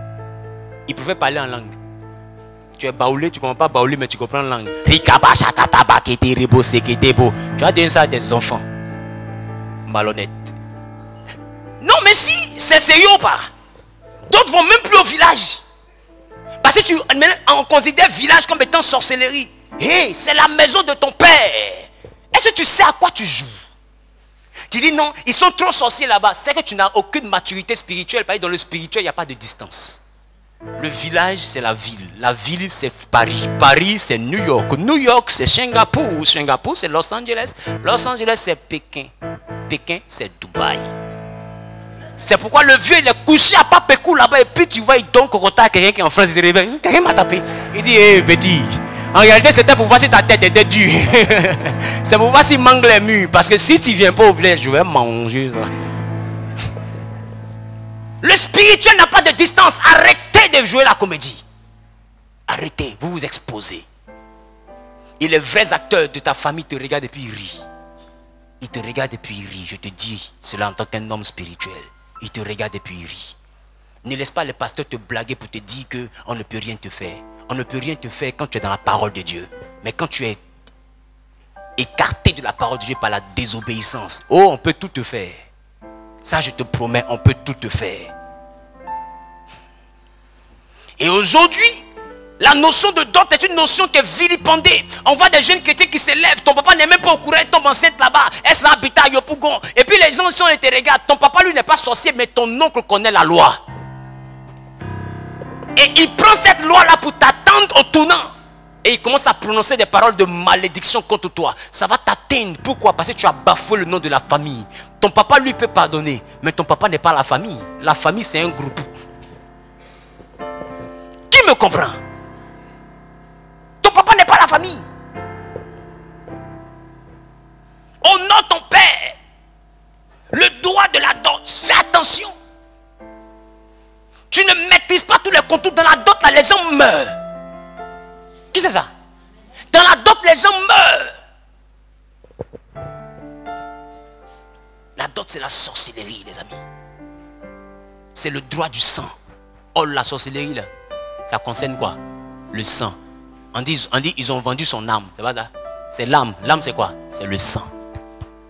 Ils pouvaient parler en langue. Tu es baoulé, tu ne comprends pas baoulé, mais tu comprends la langue. Tu vas donner ça à tes enfants. Malhonnête. Non, mais si, c'est sérieux ou pas? D'autres vont même plus au village. Parce que on considère village comme étant sorcellerie. Hey, c'est la maison de ton père. Est-ce que tu sais à quoi tu joues? Tu dis non, ils sont trop sorciers là-bas. C'est que tu n'as aucune maturité spirituelle. Parce que dans le spirituel, il n'y a pas de distance. Le village, c'est la ville. La ville, c'est Paris. Paris, c'est New York. New York, c'est Singapour. Singapour, c'est Los Angeles. Los Angeles, c'est Pékin. Pékin, c'est Dubaï. C'est pourquoi le vieux, il est couché à Papécou là-bas. Et puis tu vois, il donne à quelqu'un qui est en France. Il se réveille. Quelqu'un m'a tapé. Il dit, hé, petit. En réalité, c'était pour voir si ta tête était dure. C'est pour voir s'il manque les murs. Parce que si tu ne viens pas au village, je vais manger ça. Le spirituel n'a pas de distance. Arrêtez de jouer la comédie. Arrêtez, vous vous exposez. Et les vrais acteurs de ta famille te regardent et puis ils rient. Ils te regardent et puis ils rient. Je te dis cela en tant qu'un homme spirituel. Ils te regardent et puis ils rient. Ne laisse pas les pasteurs te blaguer pour te dire qu'on ne peut rien te faire. On ne peut rien te faire quand tu es dans la parole de Dieu. Mais quand tu es écarté de la parole de Dieu par la désobéissance, oh, on peut tout te faire. Ça, je te promets, on peut tout te faire. Et aujourd'hui, la notion de dot est une notion qui est vilipendée. On voit des jeunes chrétiens qui se lèvent. Ton papa n'est même pas au courant, elle tombe enceinte là-bas. Elle s'habite à Yopougon. Et puis les gens sont et te regardent. Ton papa, lui, n'est pas sorcier, mais ton oncle connaît la loi. Et il prend cette loi-là pour t'attendre au tournant. Et il commence à prononcer des paroles de malédiction contre toi. Ça va t'atteindre. Pourquoi? Parce que tu as bafoué le nom de la famille. Ton papa, lui, peut pardonner. Mais ton papa n'est pas la famille. La famille, c'est un groupe. Qui me comprend? Ton papa n'est pas la famille. Honore ton père. Le droit de la dot. Fais attention. Tu ne maîtrises pas tous les contours. Dans la dot, là, les gens meurent. Qui c'est ça? Dans la dot, les gens meurent. La dot, c'est la sorcellerie, les amis. C'est le droit du sang. Oh, la sorcellerie, là, ça concerne quoi? Le sang. On dit, ils ont vendu son âme. C'est pas ça? C'est l'âme. L'âme, c'est quoi? C'est le sang.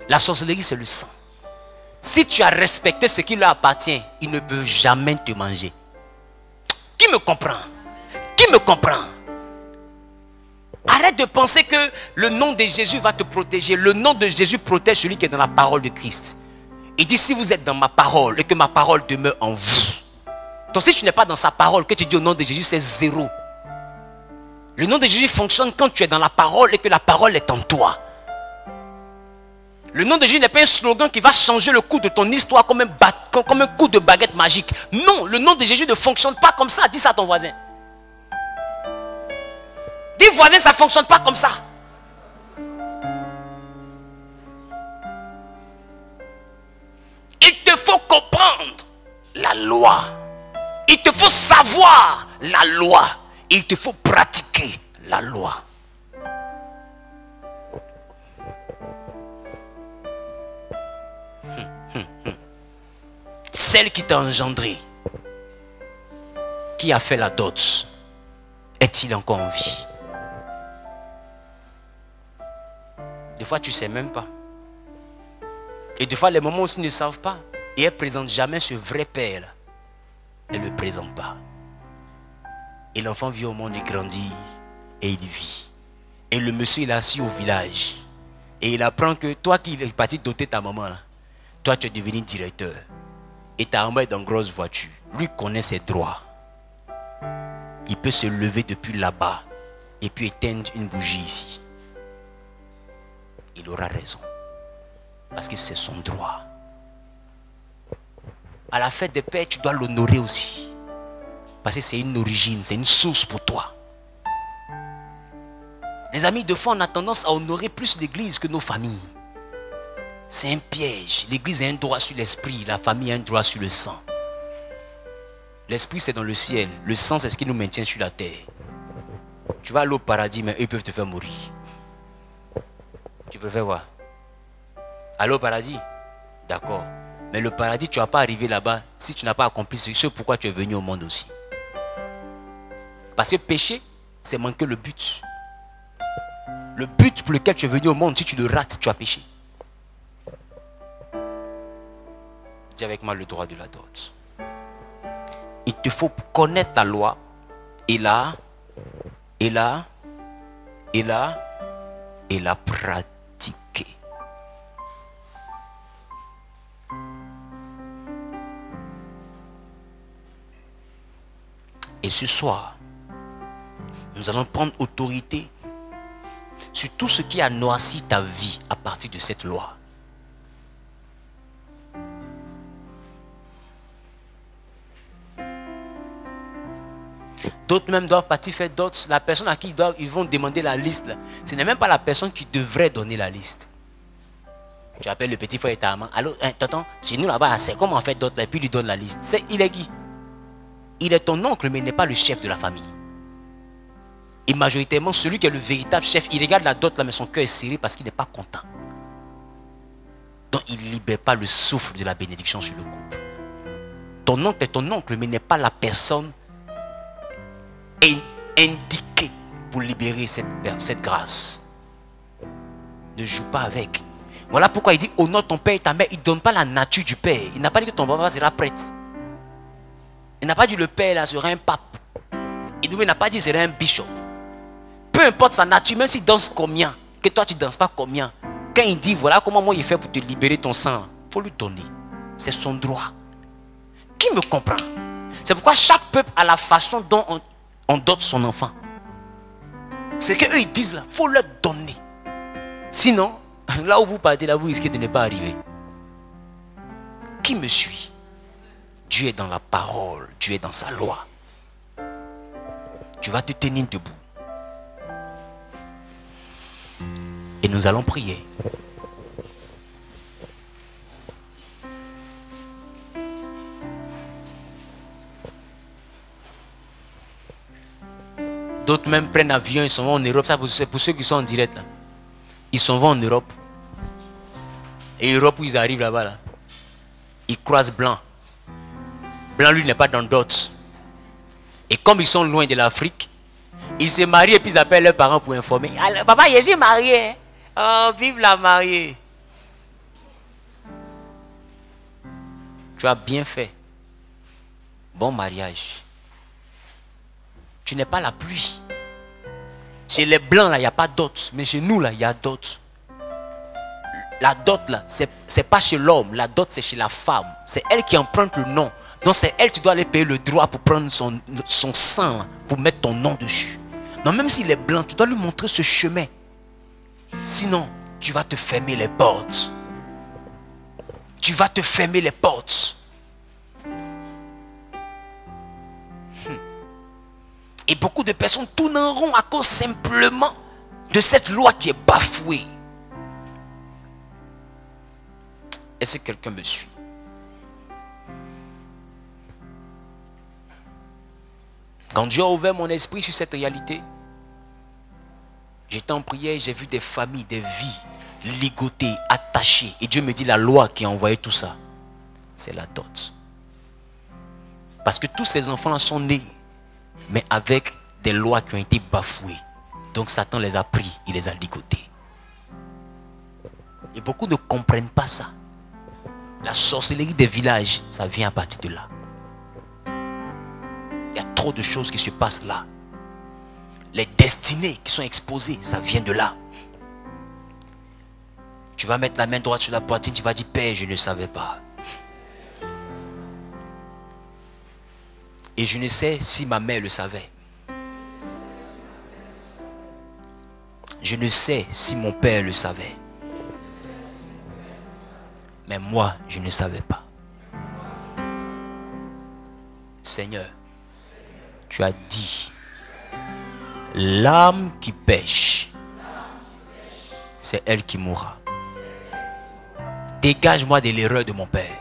La sorcellerie, c'est le sang. Si tu as respecté ce qui leur appartient, ils ne peuvent jamais te manger. Qui me comprend? Qui me comprend? Arrête de penser que le nom de Jésus va te protéger. Le nom de Jésus protège celui qui est dans la parole de Christ. Il dit, si vous êtes dans ma parole et que ma parole demeure en vous. Donc si tu n'es pas dans sa parole, que tu dis au nom de Jésus, c'est zéro. Le nom de Jésus fonctionne quand tu es dans la parole et que la parole est en toi. Le nom de Jésus n'est pas un slogan qui va changer le cours de ton histoire comme un coup de baguette magique. Non, le nom de Jésus ne fonctionne pas comme ça. Dis ça à ton voisin. Dis voisin, ça ne fonctionne pas comme ça. Il te faut comprendre la loi. Il te faut savoir la loi. Il te faut pratiquer la loi. Celle qui t'a engendré, qui a fait la dot, est-il encore en vie? Des fois, tu ne sais même pas. Et des fois, les mamans aussi ne savent pas. Et elles ne présentent jamais ce vrai père-là. Elles ne le présentent pas. Et l'enfant vit au monde et grandit. Et il vit. Et le monsieur, il est assis au village. Et il apprend que toi qui es parti doter ta maman, là, toi, tu es devenu directeur. Et ta maman est dans une grosse voiture. Lui connaît ses droits. Il peut se lever depuis là-bas. Et puis éteindre une bougie ici. Il aura raison. Parce que c'est son droit. À la fête des pères, tu dois l'honorer aussi. Parce que c'est une origine, c'est une source pour toi. Les amis, de fois, on a tendance à honorer plus l'église que nos familles. C'est un piège. L'église a un droit sur l'esprit, la famille a un droit sur le sang. L'esprit, c'est dans le ciel. Le sang, c'est ce qui nous maintient sur la terre. Tu vas aller au paradis, mais eux peuvent te faire mourir. Tu préfères quoi? Aller au paradis? D'accord. Mais le paradis, tu ne vas pas arriver là-bas si tu n'as pas accompli ce pourquoi tu es venu au monde aussi. Parce que péché, c'est manquer le but. Le but pour lequel tu es venu au monde, si tu le rates, tu as péché. Dis avec moi le droit de la dot. Il te faut connaître ta loi et la pratiquer. ce soir, nous allons prendre autorité sur tout ce qui a noirci ta vie à partir de cette loi. D'autres même doivent partir faire d'autres. La personne à qui ils vont demander la liste, là, ce n'est même pas la personne qui devrait donner la liste. Tu appelles le petit frère et ta maman. Allô, tonton, chez nous là-bas, c'est comment on fait d'autres, et puis il lui donne la liste. Il est qui? Il est ton oncle, mais il n'est pas le chef de la famille. Et majoritairement, celui qui est le véritable chef, il regarde la dot là, mais son cœur est serré parce qu'il n'est pas content. Donc il ne libère pas le souffle de la bénédiction sur le couple. Ton oncle est ton oncle, mais il n'est pas la personne indiquée pour libérer cette grâce. Ne joue pas avec. Voilà pourquoi il dit honore ton père et ta mère. Il ne donne pas la nature du père. Il n'a pas dit que ton papa sera prêtre. Il n'a pas dit le père là sera un pape. Il n'a pas dit qu'il serait un bishop. Peu importe sa nature, même s'il danse combien, que toi tu ne danses pas combien. Quand il dit voilà comment moi il fait pour te libérer ton sang, il faut lui donner. C'est son droit. Qui me comprend? C'est pourquoi chaque peuple a la façon dont on dote son enfant. C'est qu'eux ils disent là, il faut leur donner. Sinon, là où vous partez, là vous risquez de ne pas arriver. Qui me suit? Dieu est dans la parole, Dieu est dans sa loi. Tu vas te tenir debout. Et nous allons prier. D'autres même prennent avion, ils s'en vont en Europe. Ça, c'est pour ceux qui sont en direct là. Ils s'en vont en Europe. Et Europe où ils arrivent là-bas là, ils croisent Blanc. Blanc lui n'est pas dans d'autres. Et comme ils sont loin de l'Afrique, ils se marient et puis ils appellent leurs parents pour informer. Alors, papa, je suis marié. Oh, vive la mariée. Tu as bien fait. Bon mariage. Tu n'es pas la pluie. Chez les blancs, là, il n'y a pas dot. Mais chez nous, là, il y a dot. La dot, là, c'est pas chez l'homme. La dot, c'est chez la femme. C'est elle qui emprunte le nom. Donc, c'est elle qui doit aller payer le droit pour prendre son sang, pour mettre ton nom dessus. Non, même s'il est blanc, tu dois lui montrer ce chemin. Sinon, tu vas te fermer les portes. Tu vas te fermer les portes. Et beaucoup de personnes tournent en rond à cause simplement de cette loi qui est bafouée. Est-ce que quelqu'un me suit? Quand Dieu a ouvert mon esprit sur cette réalité, j'étais en prière, j'ai vu des familles, des vies ligotées, attachées. Et Dieu me dit la loi qui a envoyé tout ça, c'est la dot. Parce que tous ces enfants-là sont nés, mais avec des lois qui ont été bafouées. Donc Satan les a pris, il les a ligotés. Et beaucoup ne comprennent pas ça. La sorcellerie des villages, ça vient à partir de là. Il y a trop de choses qui se passent là. Les destinées qui sont exposées, ça vient de là. Tu vas mettre la main droite sur la poitrine, tu vas dire, Père, je ne savais pas. Et je ne sais si ma mère le savait. Je ne sais si mon père le savait. Mais moi, je ne savais pas. Seigneur, tu as dit, l'âme qui pêche, c'est elle qui mourra. Dégage-moi de l'erreur de mon père.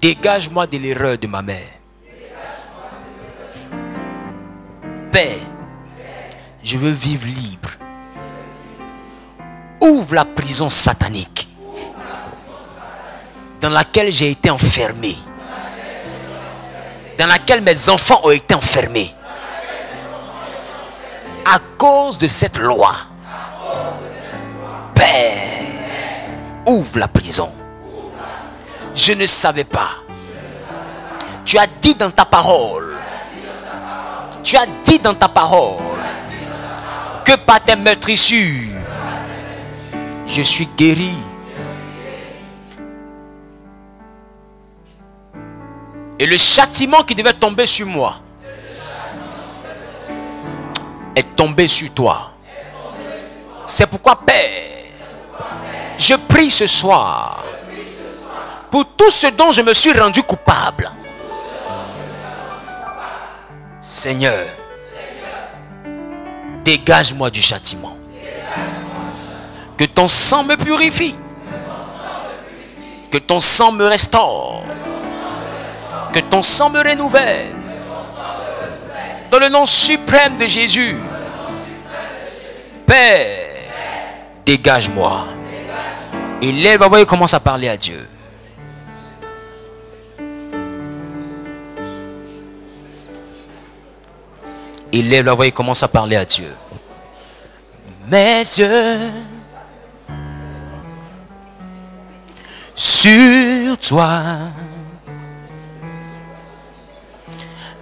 Dégage-moi de l'erreur de ma mère. Père, je veux vivre libre. Ouvre la prison satanique dans laquelle j'ai été enfermé, dans laquelle mes enfants ont été enfermés à cause de cette loi. Père, ouvre la prison. Je ne savais pas. Tu as dit dans ta parole, tu as dit dans ta parole que par tes meurtrissures, je suis guéri. Et le châtiment qui devait tomber sur moi est tombé sur toi. C'est pourquoi, Père, je prie ce soir pour tout ce dont je me suis rendu coupable. Seigneur, dégage-moi du châtiment. Que ton sang me purifie. Que ton sang me restaure. Que ton sang me renouvelle. Dans le nom suprême de Jésus. Père, dégage-moi. Et lève la voix et commence à parler à Dieu. Il lève la voix et commence à parler à Dieu. Mes yeux sur toi.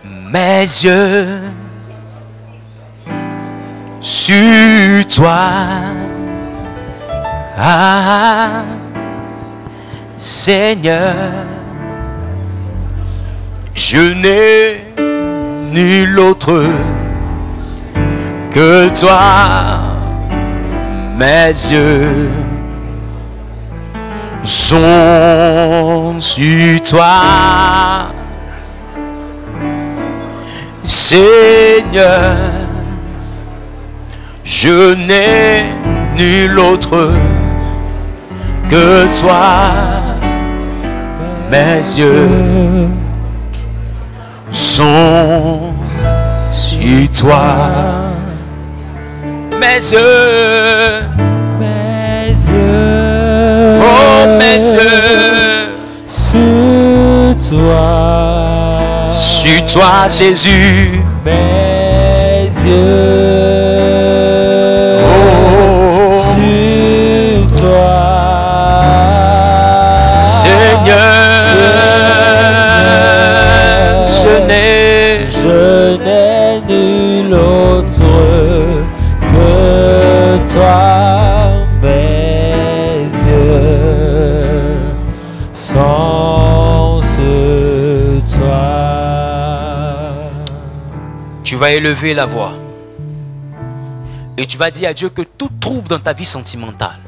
Mes yeux sur toi. Ah, Seigneur, je n'ai nul autre que toi. Mes yeux sont sur toi, Seigneur. Je n'ai nul autre que toi. Mes yeux sont sur toi. Mes yeux, oh mes yeux, sur toi Jésus. Mes yeux, Oh, sur toi, Seigneur, je n'ai nul autre que toi. Mes yeux sont sur toi. tu vas élever la voix et tu vas dire à Dieu que tout trouble dans ta vie sentimentale,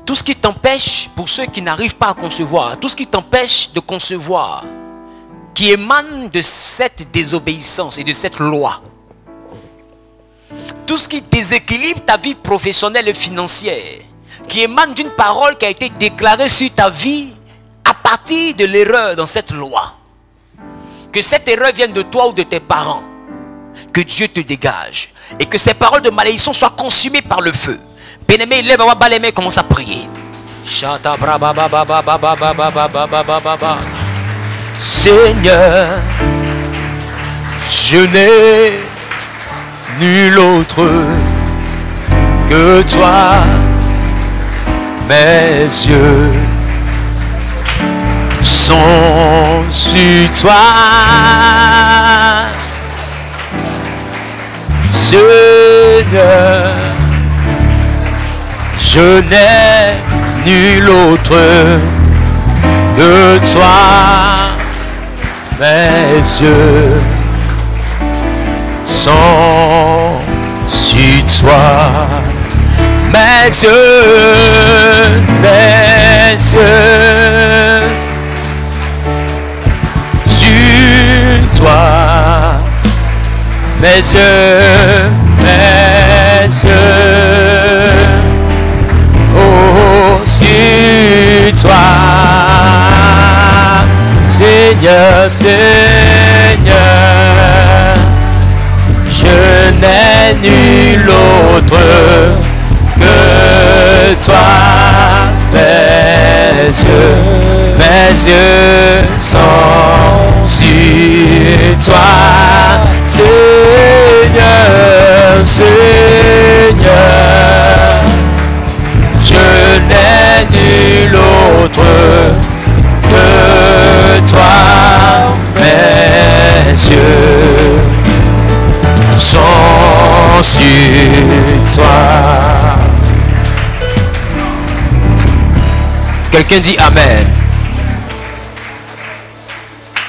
tout ce qui t'empêche, pour ceux qui n'arrivent pas à concevoir, tout ce qui t'empêche de concevoir, qui émane de cette désobéissance et de cette loi, tout ce qui déséquilibre ta vie professionnelle et financière, qui émane d'une parole qui a été déclarée sur ta vie à partir de l'erreur dans cette loi, que cette erreur vienne de toi ou de tes parents, que Dieu te dégage et que ces paroles de malédiction soient consumées par le feu. Bien-aimé, lève les mains et commence à prier. Seigneur, je n'ai nul autre que toi. Mes yeux sont sur toi, Seigneur. Je n'ai nul autre que toi. Mes yeux sont sur toi. Mes yeux, mes yeux sur toi. Mes yeux, mes yeux, oh, sur toi. Seigneur, Seigneur, je n'ai nul autre que toi. Mes yeux sont sur toi. Seigneur, Seigneur, je n'ai nul autre que toi. Mes yeux sont sur toi. Quelqu'un dit Amen.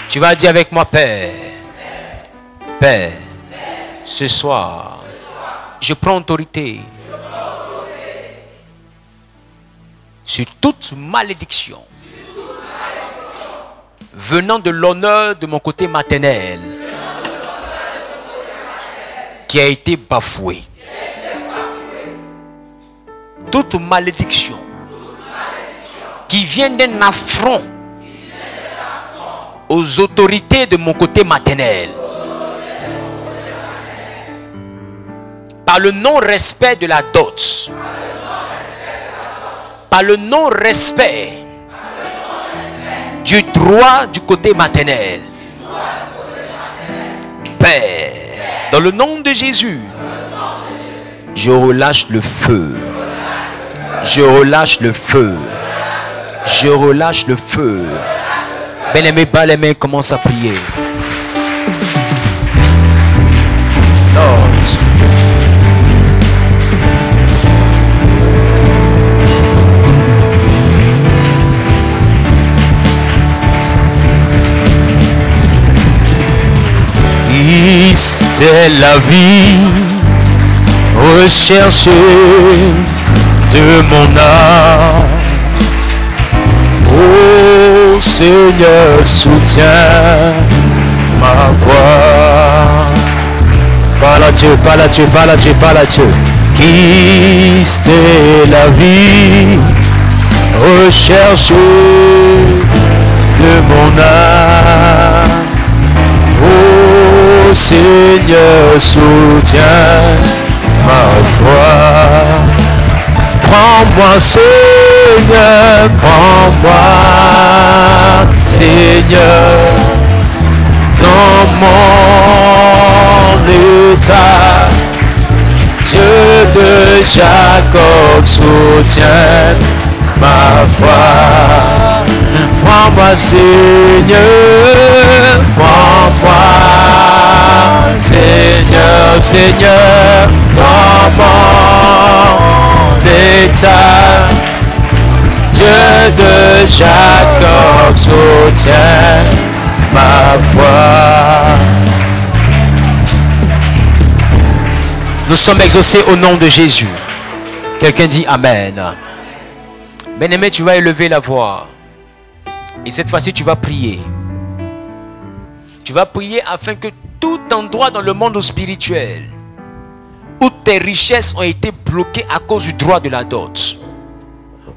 Tu vas dire avec moi, Père. Père, ce soir, je prends autorité sur toute malédiction venant de l'honneur de mon côté maternel qui a été bafoué. Toute malédiction qui vient d'un affront aux autorités de mon côté maternel, par le non-respect de la dot, par le non-respect du droit du côté maternel. Père, dans le nom de Jésus, je relâche le feu. Je relâche le feu. Je relâche le feu. Bien-aimé, bas les mains, commence à prier. Lord. Christ est la vie recherchée de mon âme. Ô Seigneur, soutiens ma voix. Parle à Dieu, parle à Dieu, parle à Dieu, parle à Dieu. Christ est la vie recherchée de mon âme. Ô Seigneur, soutiens ma voix. Prends-moi, Seigneur, prends-moi, Seigneur, dans mon état. Dieu de Jacob, soutiens ma foi. Prends-moi, Seigneur, prends-moi, Seigneur, Seigneur, dans mon état. Dieu de Jacob, soutiens ma foi. Nous sommes exaucés au nom de Jésus. Quelqu'un dit Amen. Bien-aimé, tu vas élever la voix. Et cette fois-ci, tu vas prier. Tu vas prier afin que tout endroit dans le monde spirituel où tes richesses ont été bloquées à cause du droit de la dot,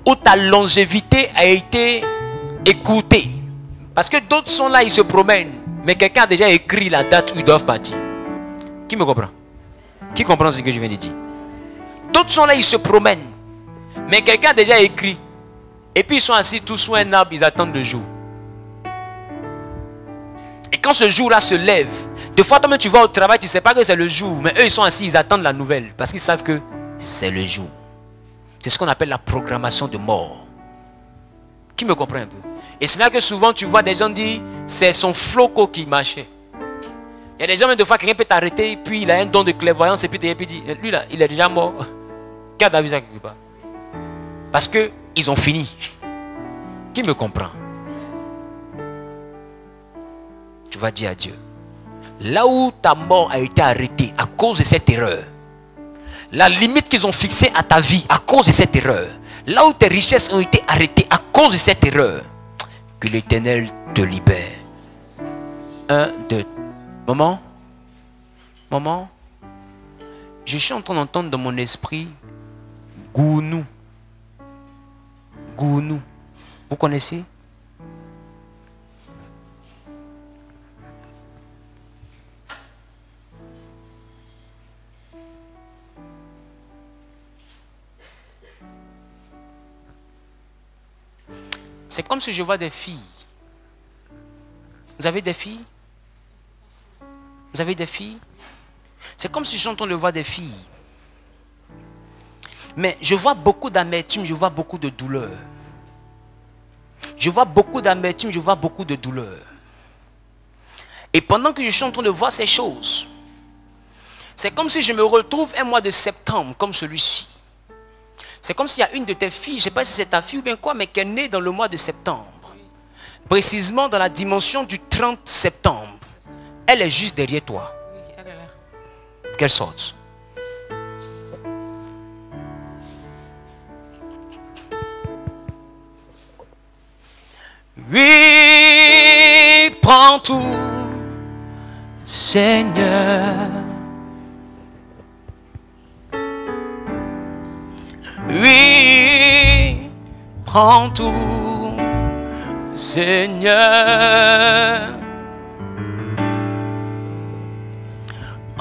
où ta longévité a été écoutée. Parce que d'autres sont là, ils se promènent. Mais quelqu'un a déjà écrit la date où ils doivent partir. Qui me comprend? Qui comprend ce que je viens de dire? D'autres sont là, ils se promènent. Mais quelqu'un a déjà écrit. Et puis ils sont assis tous sous un arbre, ils attendent le jour. Et quand ce jour-là se lève, des fois toi-même tu vas au travail, tu ne sais pas que c'est le jour. Mais eux ils sont assis, ils attendent la nouvelle. Parce qu'ils savent que c'est le jour. C'est ce qu'on appelle la programmation de mort. Qui me comprend un peu? Et c'est là que souvent tu vois des gens dire, c'est son floco qui marchait. Il y a des gens, même de fois, quelqu'un peut t'arrêter, puis il a un don de clairvoyance, et puis il dit, lui là, il est déjà mort. Qui a vu ça quelque part? Parce qu'ils ont fini. Qui me comprend? Tu vas dire à Dieu, là où ta mort a été arrêtée à cause de cette erreur, la limite qu'ils ont fixée à ta vie à cause de cette erreur, là où tes richesses ont été arrêtées à cause de cette erreur, que l'Éternel te libère. 1, 2. Maman, maman, je suis en train d'entendre dans mon esprit Gounou. Gounou. Vous connaissez? C'est comme si je vois des filles. Vous avez des filles? Vous avez des filles? C'est comme si j'entends le voir des filles. Mais je vois beaucoup d'amertume, je vois beaucoup de douleur. Je vois beaucoup d'amertume, je vois beaucoup de douleur. Et pendant que je suis en train de voir ces choses, c'est comme si je me retrouve un mois de septembre comme celui-ci. C'est comme s'il y a une de tes filles, je ne sais pas si c'est ta fille ou bien quoi, mais qui est née dans le mois de septembre. Précisément dans la dimension du 30 septembre. Elle est juste derrière toi. Oui, elle est là. Qu'elle sorte. Oui, prends tout, Seigneur. Oui, prends tout, Seigneur.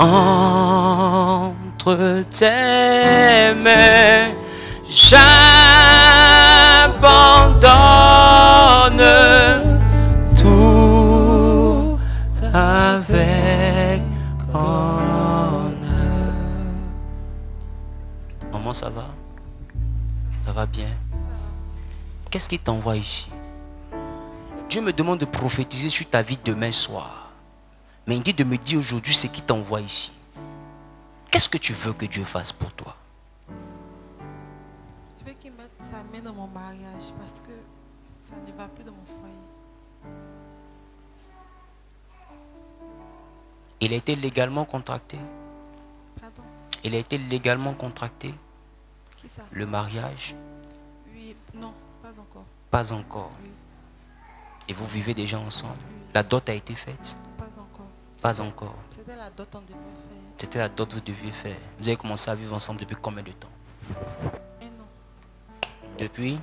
Entre tes mains, j'abandonne tout avec honneur. Maman, ça va? Ça va bien? Qu'est-ce qui t'envoie ici? Dieu me demande de prophétiser sur ta vie demain soir. Mais il dit de me dire aujourd'hui ce qui t'envoie ici. Qu'est-ce que tu veux que Dieu fasse pour toi? Je veux qu'il mette sa main dans mon mariage parce que ça ne va plus dans mon foyer. Il a été légalement contracté. Pardon? Il a été légalement contracté. Qui ça? Le mariage? Oui, non, pas encore. Pas encore. Oui, Et vous vivez déjà ensemble? La dot a été faite? pas encore. Pas encore. C'était la dot en devait faire. C'était la dot que vous deviez faire. Vous avez commencé à vivre ensemble depuis combien de temps? 1 an. Depuis?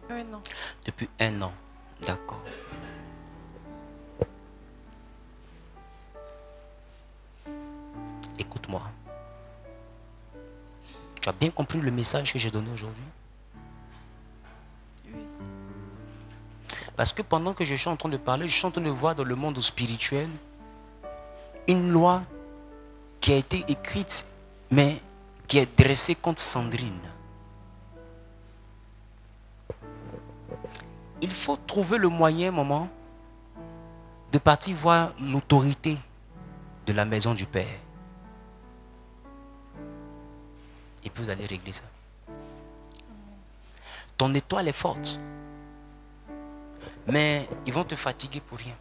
1 an. Depuis 1 an. D'accord. Écoute-moi. Tu as bien compris le message que j'ai donné aujourd'hui? Oui. Parce que pendant que je suis en train de parler, je suis en train de voir dans le monde spirituel une loi qui a été écrite, mais qui est dressée contre Sandrine. Il faut trouver le moyen, maman, de partir voir l'autorité de la maison du Père. Et puis vous allez régler ça. Ton étoile est forte. Mais ils vont te fatiguer pour rien.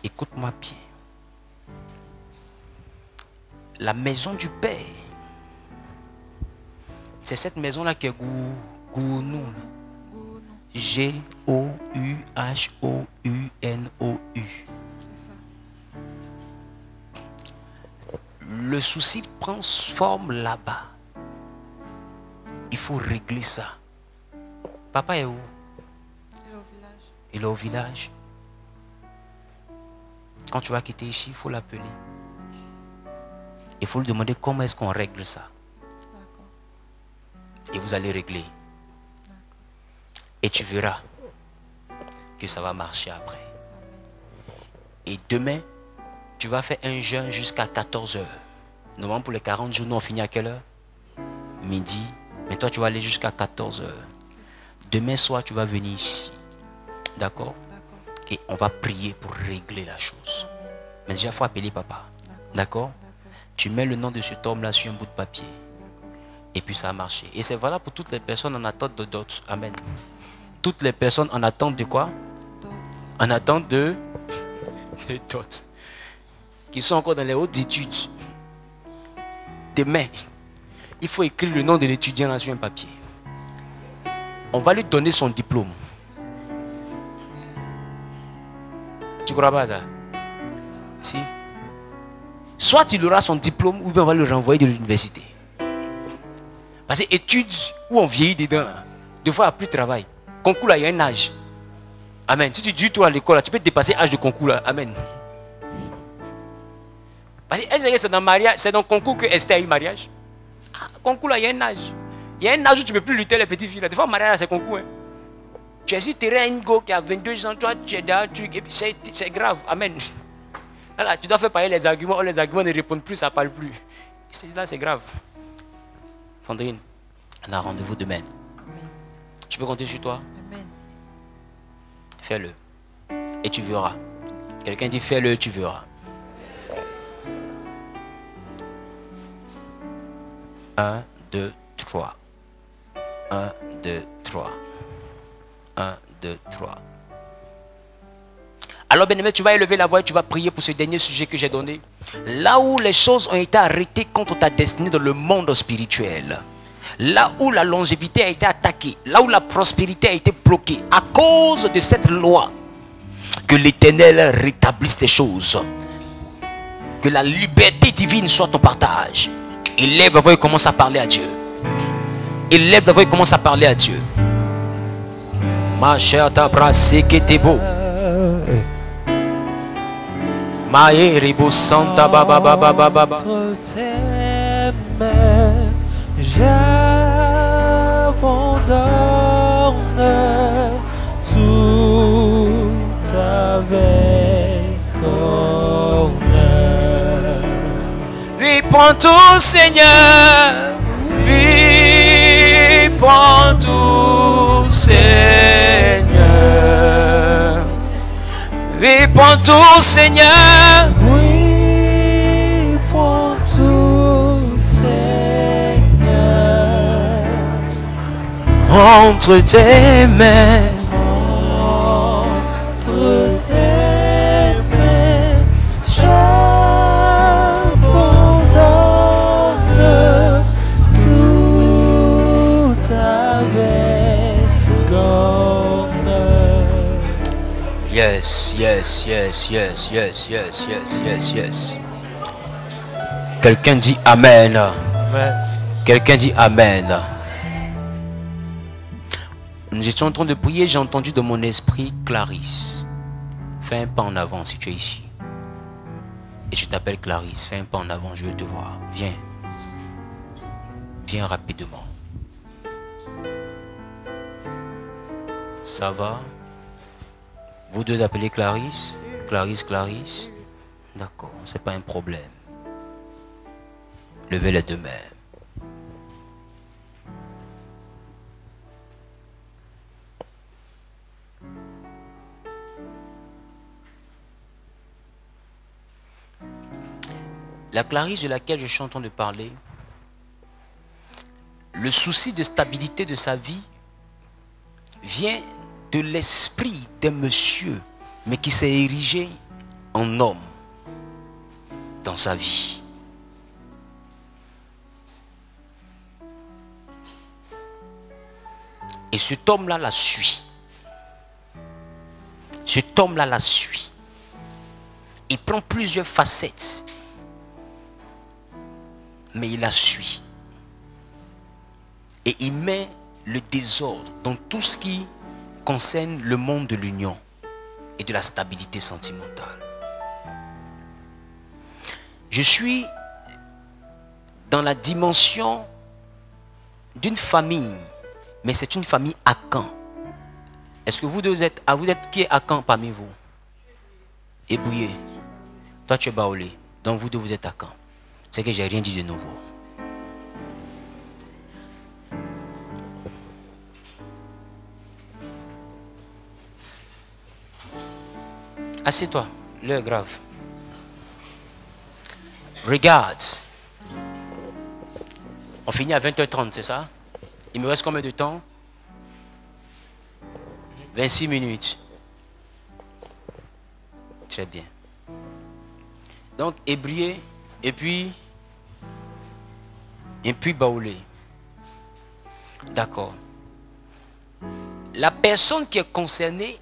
Écoute-moi bien. La maison du Père, c'est cette maison-là qui est Gounou. G-O-U-H-O-U-N-O-U. C'est ça. Le souci prend forme là-bas. Il faut régler ça. Papa est où? Et au village. Il est au village. Quand tu vas quitter ici, il faut l'appeler. Il faut lui demander comment est-ce qu'on règle ça. D'accord. Et vous allez régler. D'accord. Et tu verras que ça va marcher après. Amen. Et demain, tu vas faire un jeûne jusqu'à 14 h. Normalement, pour les 40 jours, nous on finit à quelle heure? Midi. Mais toi, tu vas aller jusqu'à 14 h. Demain soir, tu vas venir ici. D'accord? D'accord. Et on va prier pour régler la chose. Amen. Mais déjà, il faut appeler papa. D'accord. D'accord? D'accord. Tu mets le nom de cet homme-là sur un bout de papier. D'accord. Et puis ça a marché. Et c'est valable pour toutes les personnes en attente de dot. Amen. Toutes les personnes en attente de quoi? Dot. En attente de dot. Qui sont encore dans les hautes études. Demain, il faut écrire le nom de l'étudiant là sur un papier. On va lui donner son diplôme. Tu crois pas ça? Si. Soit il aura son diplôme ou bien on va le renvoyer de l'université. Parce que études où on vieillit dedans, là, des fois il n'y a plus de travail. Concours là, il y a un âge. Amen. Si tu dis toi à l'école, là, tu peux dépasser l'âge de concours là. Amen. Parce que c'est dans mariage, c'est dans le concours que Esther a eu mariage. Ah, concours là, il y a un âge. Il y a un âge où tu ne peux plus lutter les petites filles. Là. Des fois, mariage, c'est concours. Hein. Tu es si tu es un go qui a 22 ans, toi, tu es dans un truc, et puis c'est grave. Amen. Là, tu dois faire parler les arguments. Les arguments ne répondent plus, ça ne parle plus. Là, c'est grave. Sandrine, on a rendez-vous demain. Amen. Tu peux compter sur toi? Amen. Fais-le. Et tu verras. Quelqu'un dit fais-le, tu verras. 1, 2, 3. 1, 2, 3. 1, 2, 2, 3. Alors, bien-aimé, tu vas élever la voix et tu vas prier pour ce dernier sujet que j'ai donné. Là où les choses ont été arrêtées contre ta destinée dans le monde spirituel, là où la longévité a été attaquée, là où la prospérité a été bloquée, à cause de cette loi, que l'Éternel rétablisse tes choses. Que la liberté divine soit ton partage. Il lève la voix et commence à parler à Dieu. Il lève la voix et commence à parler à Dieu. Ma chère t'abrasse qui était beau. Maé ribo santa baba baba baba. J'abandonne tout avec honneur. Oui, prends tout, Seigneur. Oui, prends tout, Seigneur. Oui, prends tout, Seigneur. Oui, prends tout, Seigneur. Entre tes mains. Entre tes mains, j'abandonne tout avec honneur. Yes, yes, yes, yes, yes, yes, yes, yes, yes. Quelqu'un dit Amen. Amen. Quelqu'un dit Amen. Nous étions en train de prier, j'ai entendu de mon esprit Clarisse. Fais un pas en avant si tu es ici. Et je t'appelle Clarisse, fais un pas en avant, je veux te voir. Viens. Viens rapidement. Ça va? Vous deux appelez Clarisse? Clarisse, Clarisse? D'accord, c'est pas un problème. Levez les deux mains. La Clarisse de laquelle je suis en train de parler, le souci de stabilité de sa vie vient de l'esprit d'un monsieur, mais qui s'est érigé en homme dans sa vie. Et cet homme-là la suit. Cet homme-là la suit. Il prend plusieurs facettes, mais il la suit. Et il met le désordre dans tout ce qui concerne le monde de l'union et de la stabilité sentimentale. Je suis dans la dimension d'une famille, mais c'est une famille à Caen. Est-ce que vous deux êtes, vous êtes qui est à Caen parmi vous? Ébouillé. Toi tu es Baolé. Donc vous deux vous êtes à Caen. C'est que j'ai rien dit de nouveau. Assieds-toi, l'heure grave. Regarde. On finit à 20h30, c'est ça? Il me reste combien de temps? 26 minutes. Très bien. Donc, ébrié, et puis Baoulé. D'accord. La personne qui est concernée,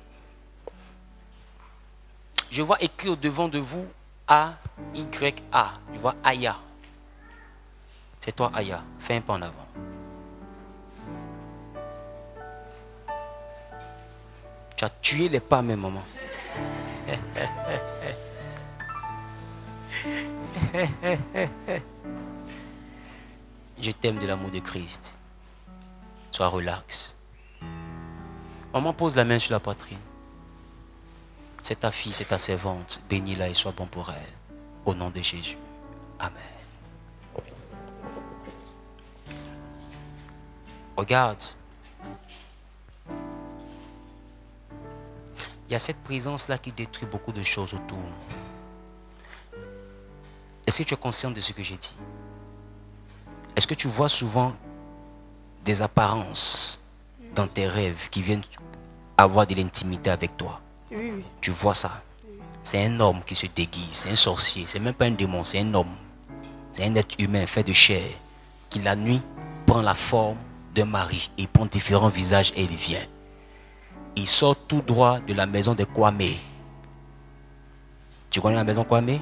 je vois écrit au devant de vous A-Y-A. Je vois Aya. C'est toi Aya. Fais un pas en avant. Tu as tué les pas, mes mamans. Je t'aime de l'amour de Christ. Sois relax. Maman, pose la main sur la poitrine. C'est ta fille, c'est ta servante. Bénis-la et sois bon pour elle. Au nom de Jésus. Amen. Regarde. Il y a cette présence-là qui détruit beaucoup de choses autour. Est-ce que tu es conscient de ce que j'ai dit? Est-ce que tu vois souvent des apparences dans tes rêves qui viennent avoir de l'intimité avec toi. Oui, oui. Tu vois ça? C'est un homme qui se déguise, c'est un sorcier, c'est même pas un démon, c'est un homme. C'est un être humain fait de chair qui la nuit prend la forme d'un mari et il prend différents visages et il vient. Il sort tout droit de la maison de Kwame. Tu connais la maison Kwame?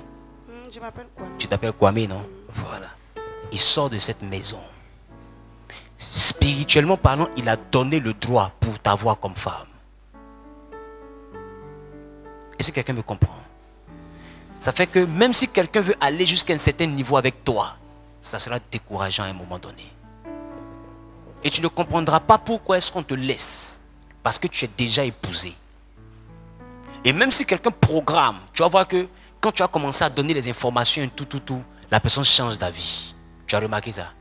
Je m'appelle Kwame. Tu t'appelles Kwame, non? Voilà. Il sort de cette maison. Spirituellement parlant, il a donné le droit pour t'avoir comme femme. Est-ce que quelqu'un me comprend? Ça fait que même si quelqu'un veut aller jusqu'à un certain niveau avec toi, ça sera décourageant à un moment donné. Et tu ne comprendras pas pourquoi est-ce qu'on te laisse. Parce que tu es déjà épousé. Et même si quelqu'un programme, tu vas voir que quand tu as commencé à donner les informations, la personne change d'avis. Tu as remarqué ça?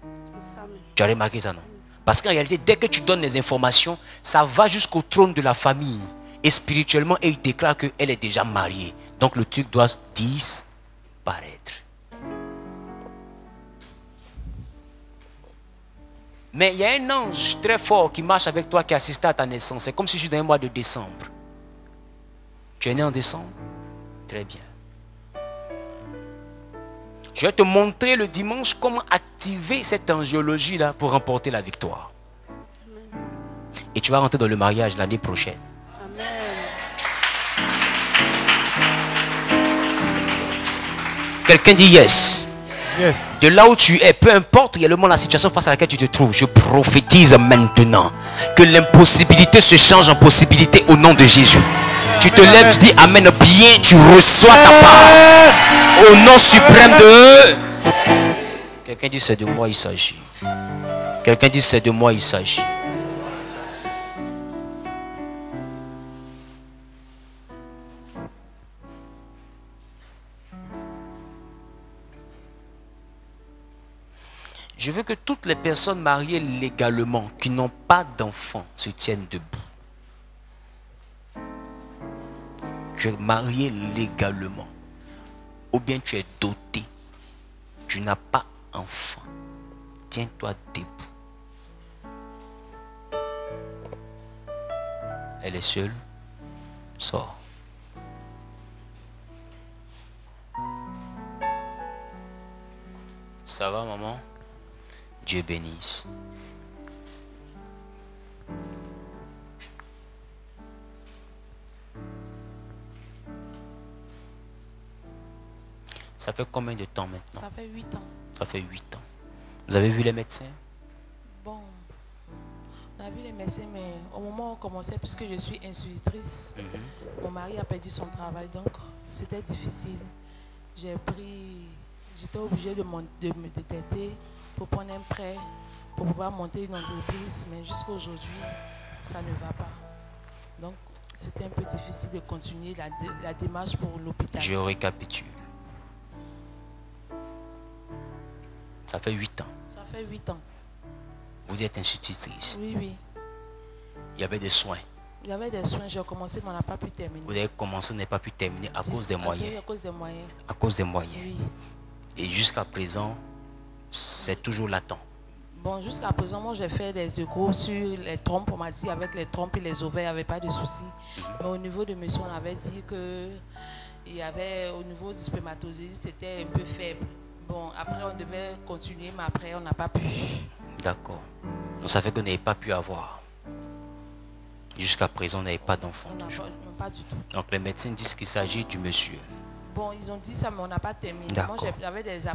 Tu as remarqué ça, non? Parce qu'en réalité, dès que tu donnes les informations, ça va jusqu'au trône de la famille. Et spirituellement, il déclare qu'elle est déjà mariée. Donc le truc doit disparaître. Mais il y a un ange très fort qui marche avec toi, qui assiste à ta naissance. C'est comme si je suis dans un mois de décembre. Tu es né en décembre? Très bien. Je vais te montrer le dimanche comment activer cette angiologie-là pour remporter la victoire. Et tu vas rentrer dans le mariage l'année prochaine. Amen. Quelqu'un dit yes. Yes. De là où tu es, peu importe réellement la situation face à laquelle tu te trouves, je prophétise maintenant que l'impossibilité se change en possibilité au nom de Jésus. Tu te lèves, tu dis amen bien, tu reçois ta part. Au nom suprême de... Quelqu'un dit c'est de moi il s'agit. Quelqu'un dit c'est de moi il s'agit. Je veux que toutes les personnes mariées légalement, qui n'ont pas d'enfants, se tiennent debout. Tu es marié légalement. Ou bien tu es doté. Tu n'as pas enfant. Tiens-toi debout. Elle est seule. Sors. Ça va, maman? Dieu bénisse. Ça fait combien de temps maintenant? Ça fait 8 ans. Ça fait 8 ans. Vous avez vu les médecins? Bon, on a vu les médecins, mais au moment où on commençait, puisque je suis institutrice, mon mari a perdu son travail, donc c'était difficile. J'étais obligée de me détecter pour prendre un prêt, pour pouvoir monter une entreprise, mais jusqu'à aujourd'hui, ça ne va pas. Donc, c'était un peu difficile de continuer la démarche pour l'hôpital. Je récapitule. Ça fait 8 ans. Ça fait 8 ans. Vous êtes institutrice. Oui, oui. Il y avait des soins. Il y avait des soins, j'ai commencé, mais on n'a pas pu terminer. Vous avez commencé, n'avez pas pu terminer à cause des moyens. À cause des moyens. À cause des moyens. Oui. Et jusqu'à présent, c'est toujours latent. Bon, jusqu'à présent, moi, j'ai fait des échos sur les trompes. On m'a dit avec les trompes et les ovaires, il n'y avait pas de soucis. Mais au niveau de monsieur, on avait dit que il y avait, au niveau du spermatozoïde, c'était un peu faible. Bon, après, on devait continuer, mais après, on n'a pas pu. D'accord. Donc ça fait que vous n'avez pas pu avoir. Jusqu'à présent, vous n'avez pas d'enfant. Non, pas du tout. Donc les médecins disent qu'il s'agit du monsieur. Bon, ils ont dit ça, mais on n'a pas terminé. Moi, j'avais des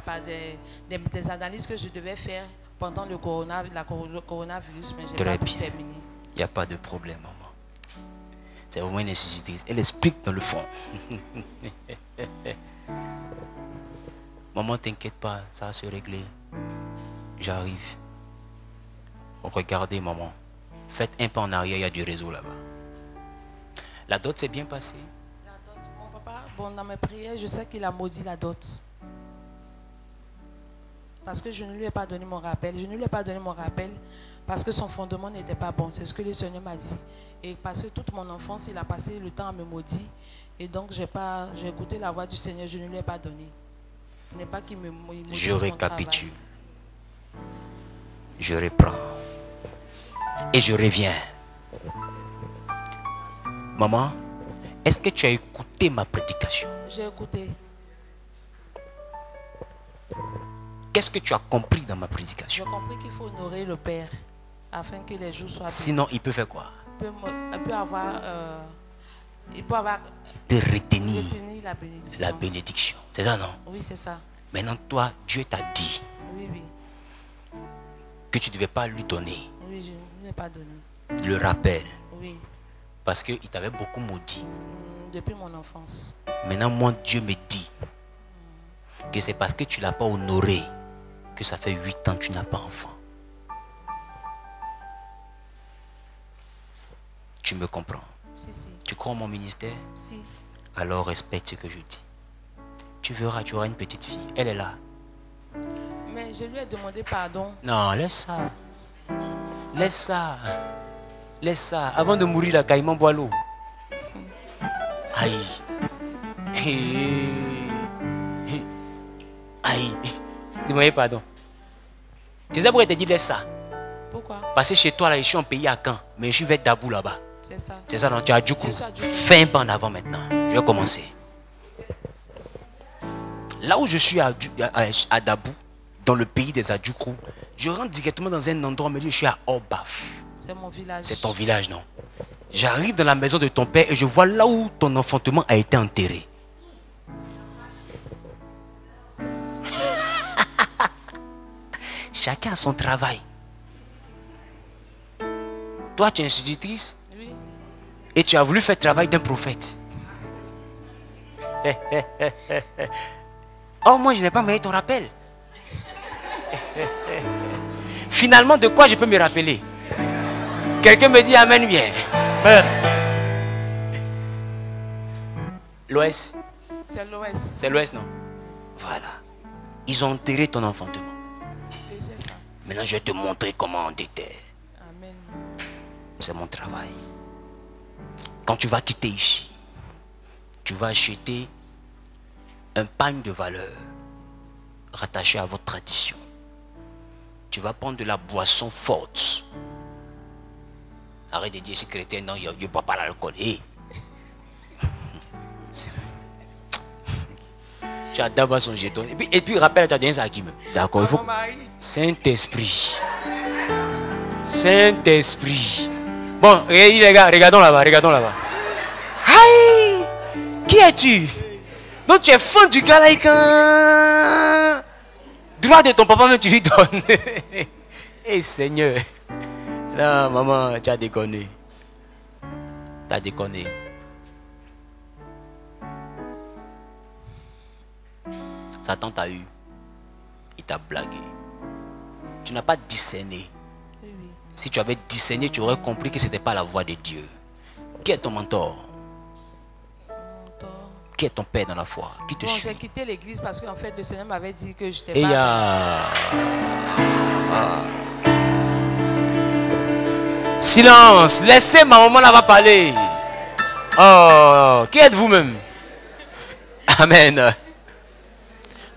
analyses que je devais faire pendant le coronavirus, mais je n'ai pas pu terminer. Il n'y a pas de problème, maman. C'est vraiment une institutrice. Elle explique dans le fond. Maman, t'inquiète pas, ça va se régler. J'arrive. Regardez, maman. Faites un pas en arrière, il y a du réseau là-bas. La dot s'est bien passée. La dot, mon papa, bon, dans mes prières, je sais qu'il a maudit la dot. Parce que je ne lui ai pas donné mon rappel. Je ne lui ai pas donné mon rappel parce que son fondement n'était pas bon. C'est ce que le Seigneur m'a dit. Et parce que toute mon enfance, il a passé le temps à me maudire. Et donc, j'ai écouté la voix du Seigneur, je ne lui ai pas donné. Ce n'est pas qu'il me maudisse. Je récapitule. Je reprends. Et je reviens. Maman, est-ce que tu as écouté ma prédication? J'ai écouté. Qu'est-ce que tu as compris dans ma prédication? J'ai compris qu'il faut honorer le Père afin que les jours soient bénis. Sinon, il peut faire quoi? Il peut avoir retenir la bénédiction. la bénédiction. C'est ça, non? Oui, c'est ça. Maintenant, toi, Dieu t'a dit Oui, oui. que tu ne devais pas lui donner Oui, je ne l'ai pas donné. le rappel Oui. parce qu'il t'avait beaucoup maudit. Depuis mon enfance. Maintenant, moi, Dieu me dit que c'est parce que tu ne l'as pas honoré que ça fait 8 ans que tu n'as pas enfant. Tu me comprends? Si, si. Tu crois en mon ministère? Si. Alors respecte ce que je dis. Tu verras, tu auras une petite fille. Elle est là. Mais je lui ai demandé pardon. Non, laisse ça. Laisse ça. Laisse ça. Avant de mourir, la caïman boit l'eau. Aïe. Aïe. Demandez pardon. Tu sais pourquoi elle te dit laisse ça? Pourquoi? Parce que chez toi, là, je suis en pays à Caen, mais je suis vers Dabou là-bas. C'est ça. C'est ça, non? Tu as du coup. Je suis à Djoukou. Fais un pas en avant maintenant. Je vais commencer. Là où je suis à Dabou, dans le pays des Adjoukou, je rentre directement dans un endroit, on me dit je suis à Orbaf. C'est mon village. C'est ton village, non? J'arrive dans la maison de ton père et je vois là où ton enfantement a été enterré. Chacun a son travail. Toi, tu es institutrice Oui. et tu as voulu faire le travail d'un prophète. Oh, moi, je n'ai pas meilleur ton rappel. Finalement, de quoi je peux me rappeler? Quelqu'un me dit Amen bien. Amen. L'Ouest. C'est l'Ouest. C'est l'Ouest, non? Voilà. Ils ont enterré ton enfantement. Et c'est ça. Maintenant, je vais te montrer comment on déterre. Amen. C'est mon travail. Quand tu vas quitter ici, tu vas acheter un pagne de valeur rattaché à votre tradition. Tu vas prendre de la boisson forte. Arrête de dire, je suis chrétien, non, je ne bois pas l'alcool. Hey. Tu as d'abord son jeton. Et puis rappelle, tu as donné ça à qui même? D'accord, il faut. Mon mari. Saint-Esprit. Saint-Esprit. Bon, les gars, regardons là-bas, regardons là-bas. Aïe! Qui es-tu? Donc tu es fan du gars là, droit de ton papa même tu lui donnes. Eh Seigneur. Non, maman, tu as déconné. Tu as déconné. Satan t'a eu. Il t'a blagué. Tu n'as pas discerné. Oui, oui. Si tu avais discerné, tu aurais compris que ce n'était pas la voix de Dieu. Qui est ton mentor? Qui est ton père dans la foi? Qui te Bon, suit? j'ai quitté l'église parce qu'en fait, le Seigneur m'avait dit que je Et n'étais il y pas... a... Silence, laissez ma maman là-bas parler. Oh, qui êtes vous-même? Amen.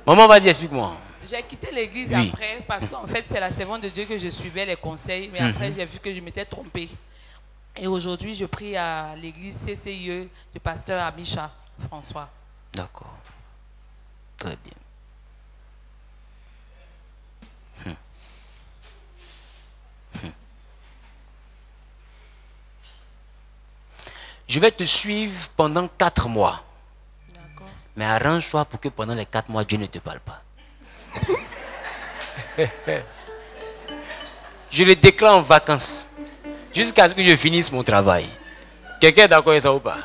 Maman, vas-y, explique-moi. J'ai quitté l'église Oui. après parce qu'en fait, c'est la servante de Dieu que je suivais les conseils. Mais après, j'ai vu que je m'étais trompée. Et aujourd'hui, je prie à l'église CCIE du pasteur Amisha François. D'accord. Très bien. Je vais te suivre pendant 4 mois. D'accord. Mais arrange-toi pour que pendant les 4 mois, Dieu ne te parle pas. Je le déclare en vacances. Jusqu'à ce que je finisse mon travail. Quelqu'un est d'accord avec ça ou pas?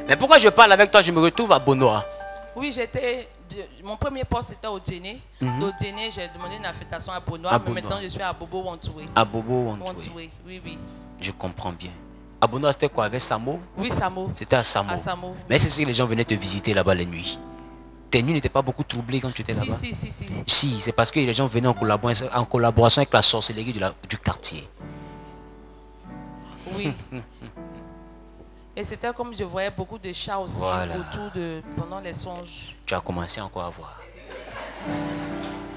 Mais pourquoi je parle avec toi? Je me retrouve à Bonoa. Oui, mon premier poste était au Djéné. Au Djéné, j'ai demandé une affectation à Bonoa. À Mais Bonoa. maintenant, je suis à Bobo Wantoué. À Bobo, Wantoué. Wantoué, oui, oui. Je comprends bien. À Bonoa, c'était quoi? Avec Samo? Oui, Samo. C'était à Samo. À Samo. Mais c'est sûr que les gens venaient te visiter là-bas les nuits. Tes nuits n'étaient pas beaucoup troublées quand tu étais Si, là-bas? si, si, si. Si, c'est parce que les gens venaient en collaboration avec la sorcellerie du quartier. Oui. Et c'était comme je voyais beaucoup de chats aussi Voilà. autour de pendant les songes. Tu as commencé encore à voir.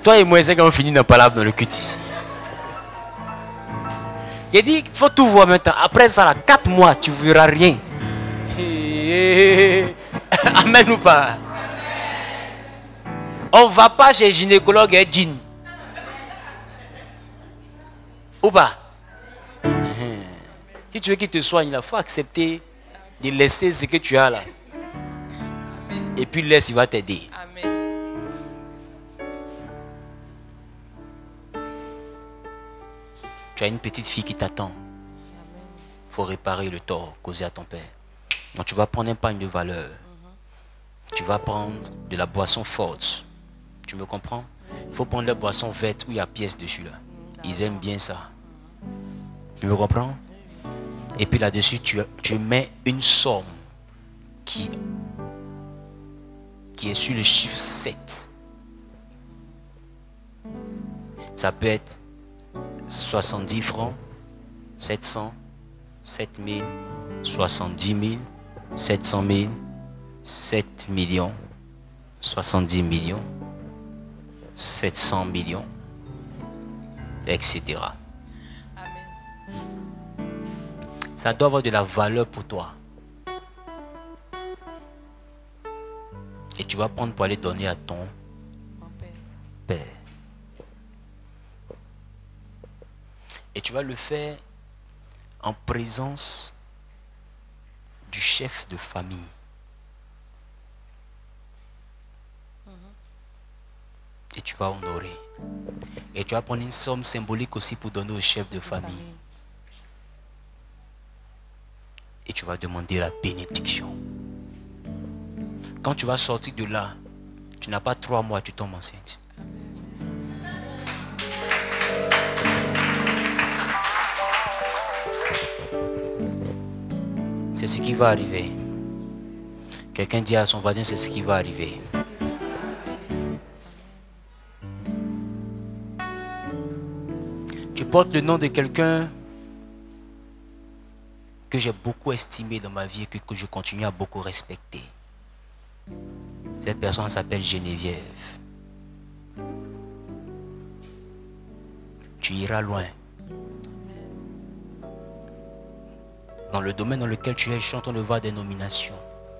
Toi et moi, c'est quand on finit nos palabres dans le cutis. Il dit, il faut tout voir maintenant. Après ça, là, 4 mois, tu ne verras rien. Amen ou pas? On ne va pas chez gynécologue et djinn. Ou pas? Si tu veux qu'il te soigne, il faut accepter de laisser ce que tu as là. Et puis laisse, il va t'aider. Amen. Tu as une petite fille qui t'attend. Il faut réparer le tort causé à ton père. Donc tu vas prendre un pagne de valeur. Tu vas prendre de la boisson forte. Tu me comprends? Il faut prendre la boisson verte où il y a pièce dessus là. Ils aiment bien ça. Tu me comprends? Et puis là-dessus, tu mets une somme qui est sur le chiffre 7. Ça peut être 70 francs, 700, 7000, 70 000, 700 000, 7 millions, 70 millions, 700 millions, etc. Amen. Ça doit avoir de la valeur pour toi. Et tu vas prendre pour aller donner à ton Mon Père. père. Et tu vas le faire en présence du chef de famille. Et tu vas honorer. Et tu vas prendre une somme symbolique aussi pour donner au chef de famille. Et tu vas demander la bénédiction. Quand tu vas sortir de là, tu n'as pas 3 mois, tu tombes enceinte. C'est ce qui va arriver. Quelqu'un dit à son voisin, c'est ce qui va arriver. Tu portes le nom de quelqu'un que j'ai beaucoup estimé dans ma vie et que je continue à beaucoup respecter. Cette personne s'appelle Geneviève. Tu iras loin. Dans le domaine dans lequel tu es, je suis en train de voir des nominations.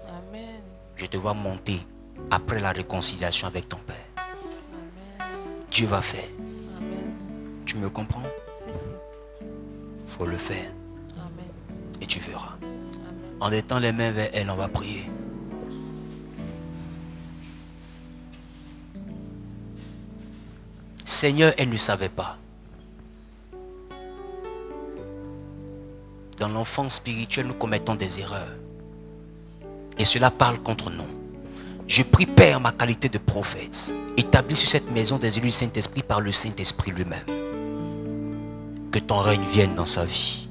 Amen. Je te vois monter après la réconciliation avec ton Père. Amen. Dieu va faire. Amen. Tu me comprends? Si, si. Il faut le faire. Amen. Et tu verras. Amen. En étant les mains vers elle, on va prier. Seigneur, elle ne savait pas. Dans l'enfance spirituelle, nous commettons des erreurs. Et cela parle contre nous. Je prie, Père, ma qualité de prophète, établis sur cette maison des élus du Saint-Esprit par le Saint-Esprit lui-même. Que ton règne vienne dans sa vie.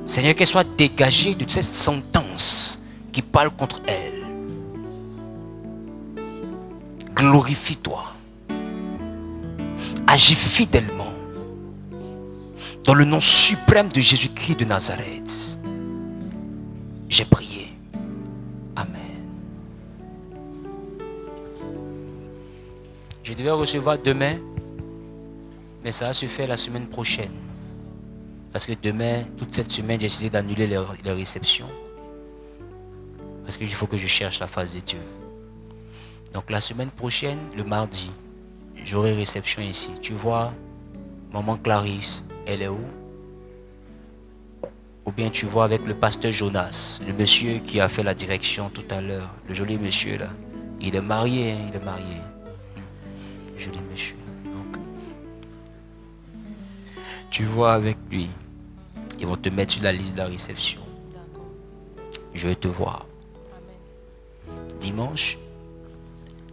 Seigneur, qu'elle soit dégagée de cette sentence qui parle contre elle. Glorifie-toi. Agis fidèlement. Dans le nom suprême de Jésus-Christ de Nazareth. J'ai prié. Amen. Je devais recevoir demain, mais ça va se faire la semaine prochaine. Parce que demain, toute cette semaine, j'ai essayé d'annuler les réceptions. Parce qu'il faut que je cherche la face de Dieu. Donc la semaine prochaine, le mardi, j'aurai réception ici. Tu vois, maman Clarisse, elle est où? Ou bien tu vois avec le pasteur Jonas, le monsieur qui a fait la direction tout à l'heure, le joli monsieur là. Il est marié, hein, il est marié. Joli monsieur. Donc, tu vois avec lui. Ils vont te mettre sur la liste de la réception. D'accord. Je vais te voir. Amen. Dimanche,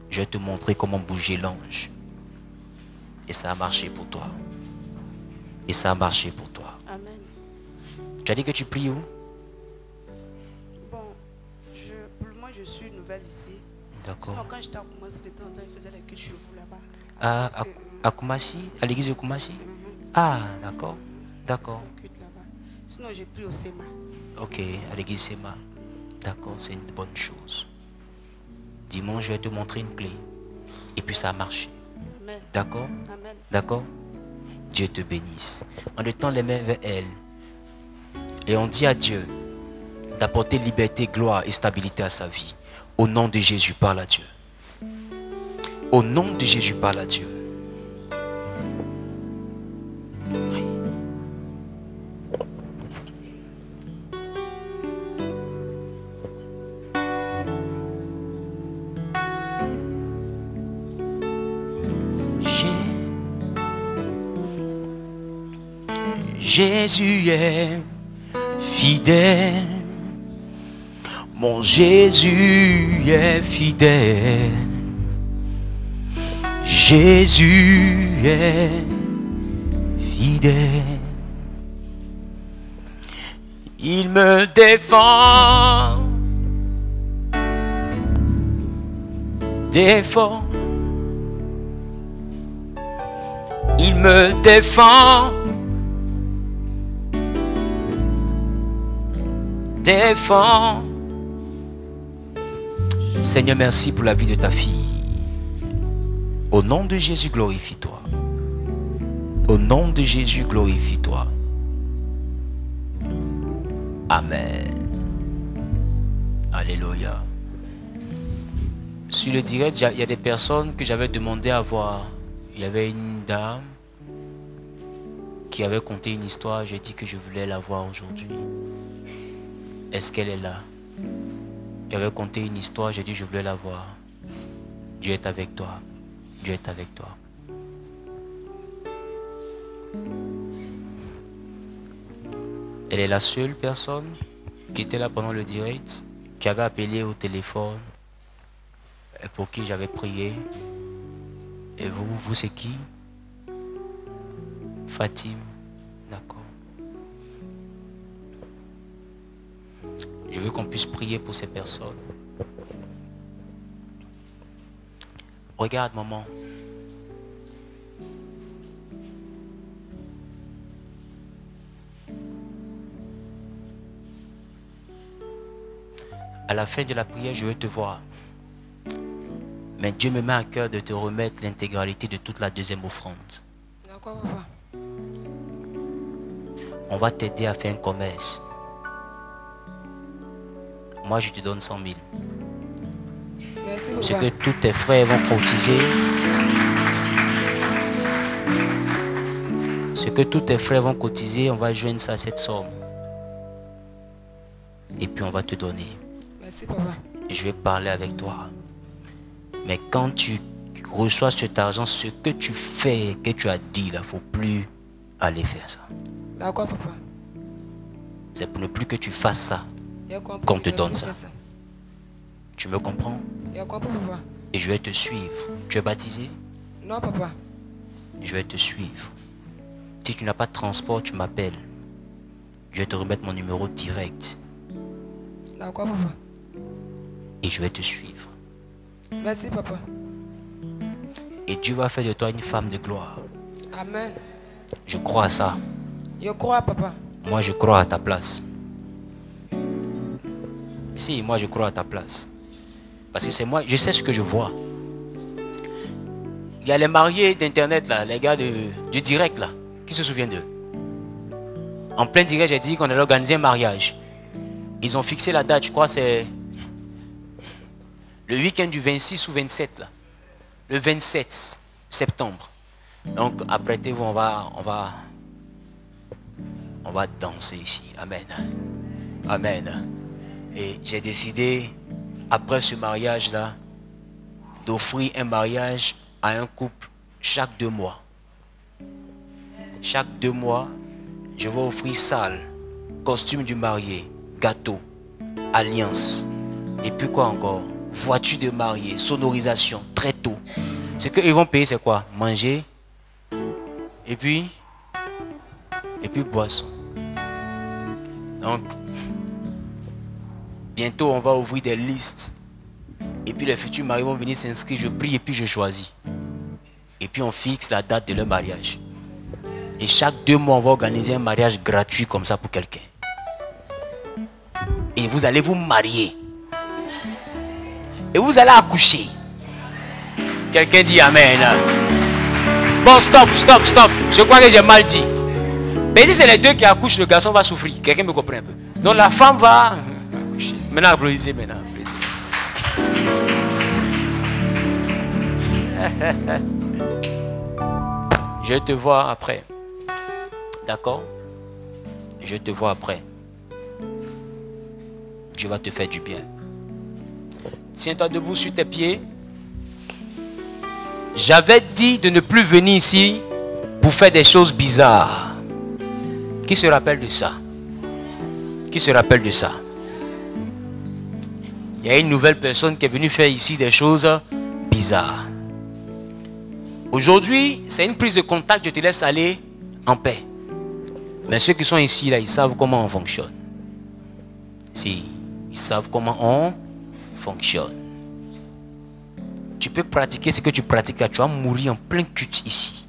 je vais te montrer comment bouger l'ange. Et ça a marché pour toi. Et ça a marché pour toi. Amen. Tu as dit que tu pries où? Bon, pour le moment, je suis nouvelle ici. D'accord. Sinon, quand j'étais à Koumassi, de temps en temps, ils faisaient les cultes chez vous là-bas. À Koumassi? À l'église de Koumassi? Ah, d'accord. D'accord. Le culte là-bas. Sinon, j'ai pris au SEMA. Ok, à l'église Sema. D'accord, c'est une bonne chose. Dimanche, je vais te montrer une clé. Et puis ça a marché. Amen. D'accord? Amen. D'accord? Dieu te bénisse. On étend les mains vers elle. Et on dit à Dieu d'apporter liberté, gloire et stabilité à sa vie. Au nom de Jésus, parle à Dieu. Au nom de Jésus, parle à Dieu. Oui. Jésus est fidèle. Mon Jésus est fidèle. Jésus est fidèle. Il me défend. Défend. Il me défend. Défend. Seigneur, merci pour la vie de ta fille. Au nom de Jésus, glorifie-toi. Au nom de Jésus, glorifie-toi. Amen. Alléluia. Sur le direct, il y a des personnes que j'avais demandé à voir. Il y avait une dame qui avait conté une histoire. J'ai dit que je voulais la voir aujourd'hui. Est-ce qu'elle est là? J'avais conté une histoire, j'ai dit je voulais la voir. Dieu est avec toi. Dieu est avec toi. Elle est la seule personne qui était là pendant le direct, qui avait appelé au téléphone et pour qui j'avais prié. Et vous c'est qui? Fatim. D'accord. Je veux qu'on puisse prier pour ces personnes. Regarde, maman. À la fin de la prière, je veux te voir. Mais Dieu me met à cœur de te remettre l'intégralité de toute la deuxième offrande. D'accord, papa. On va t'aider à faire un commerce. Moi, je te donne 100 000. Merci, papa. Ce que tous tes frères vont cotiser. Ce que tous tes frères vont cotiser, on va joindre ça à cette somme. Et puis on va te donner. Merci, papa. Je vais parler avec toi. Mais quand tu reçois cet argent, ce que tu fais, que tu as dit, il ne faut plus aller faire ça. D'accord, papa. C'est pour ne plus que tu fasses ça J'ai compris, qu'on te je vais donne plus ça. faire Tu me comprends? J'ai compris, papa. Et je vais te suivre. Tu es baptisé? Non, papa. Je vais te suivre. Si tu n'as pas de transport, tu m'appelles. Je vais te remettre mon numéro direct. D'accord, papa. Et je vais te suivre. Merci, papa. Et Dieu va faire de toi une femme de gloire. Amen. Je crois à ça. Je crois, papa. Moi, je crois à ta place. Si, moi, je crois à ta place. Parce que c'est moi, je sais ce que je vois. Il y a les mariés d'internet là, les gars du direct là. Qui se souviennent d'eux? En plein direct, j'ai dit qu'on allait organiser un mariage. Ils ont fixé la date, je crois c'est le week-end du 26 ou 27 là. Le 27 septembre. Donc apprêtez-vous, on va danser ici. Amen. Amen. Et j'ai décidé, après ce mariage-là, d'offrir un mariage à un couple chaque 2 mois. Chaque 2 mois, je vais offrir salle, costume du marié, gâteau, alliance. Et puis quoi encore? Voiture de mariée, sonorisation, très tôt. Ce qu'ils vont payer, c'est quoi? Manger. Et puis boisson. Donc, bientôt, on va ouvrir des listes. Et puis les futurs mariés vont venir s'inscrire. Je prie et puis je choisis. Et puis on fixe la date de leur mariage. Et chaque 2 mois, on va organiser un mariage gratuit comme ça pour quelqu'un. Et vous allez vous marier. Et vous allez accoucher. Quelqu'un dit Amen. Bon, stop. Je crois que j'ai mal dit. Mais si c'est les deux qui accouchent, le garçon va souffrir. Quelqu'un me comprend un peu. Donc la femme va accoucher. Maintenant, applaudissez maintenant. Je te vois après. D'accord? Je te vois après. Dieu va te faire du bien. Tiens-toi debout sur tes pieds. J'avais dit de ne plus venir ici pour faire des choses bizarres. Qui se rappelle de ça? Qui se rappelle de ça? Il y a une nouvelle personne qui est venue faire ici des choses bizarres. Aujourd'hui, c'est une prise de contact. Je te laisse aller en paix. Mais ceux qui sont ici, là, ils savent comment on fonctionne. Si, ils savent comment on fonctionne. Tu peux pratiquer ce que tu pratiques là. Tu vas mourir en plein culte ici.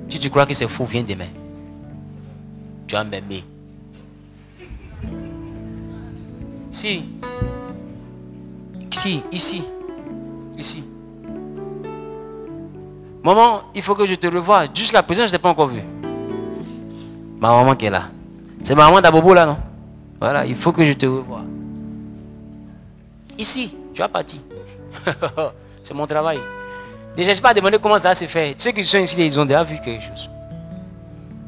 Si tu crois que c'est faux, viens demain. Tu vas m'aimer. Si. Ici. Maman, il faut que je te revoie. Jusqu'à présent, je ne t'ai pas encore vu. Ma maman qui est là. C'est ma maman d'Abobo là, non? Voilà, il faut que je te revoie. Ici, tu vas partir. C'est mon travail. Déjà, je n'ai pas demandé comment ça se fait. Ceux qui sont ici, ils ont déjà vu quelque chose.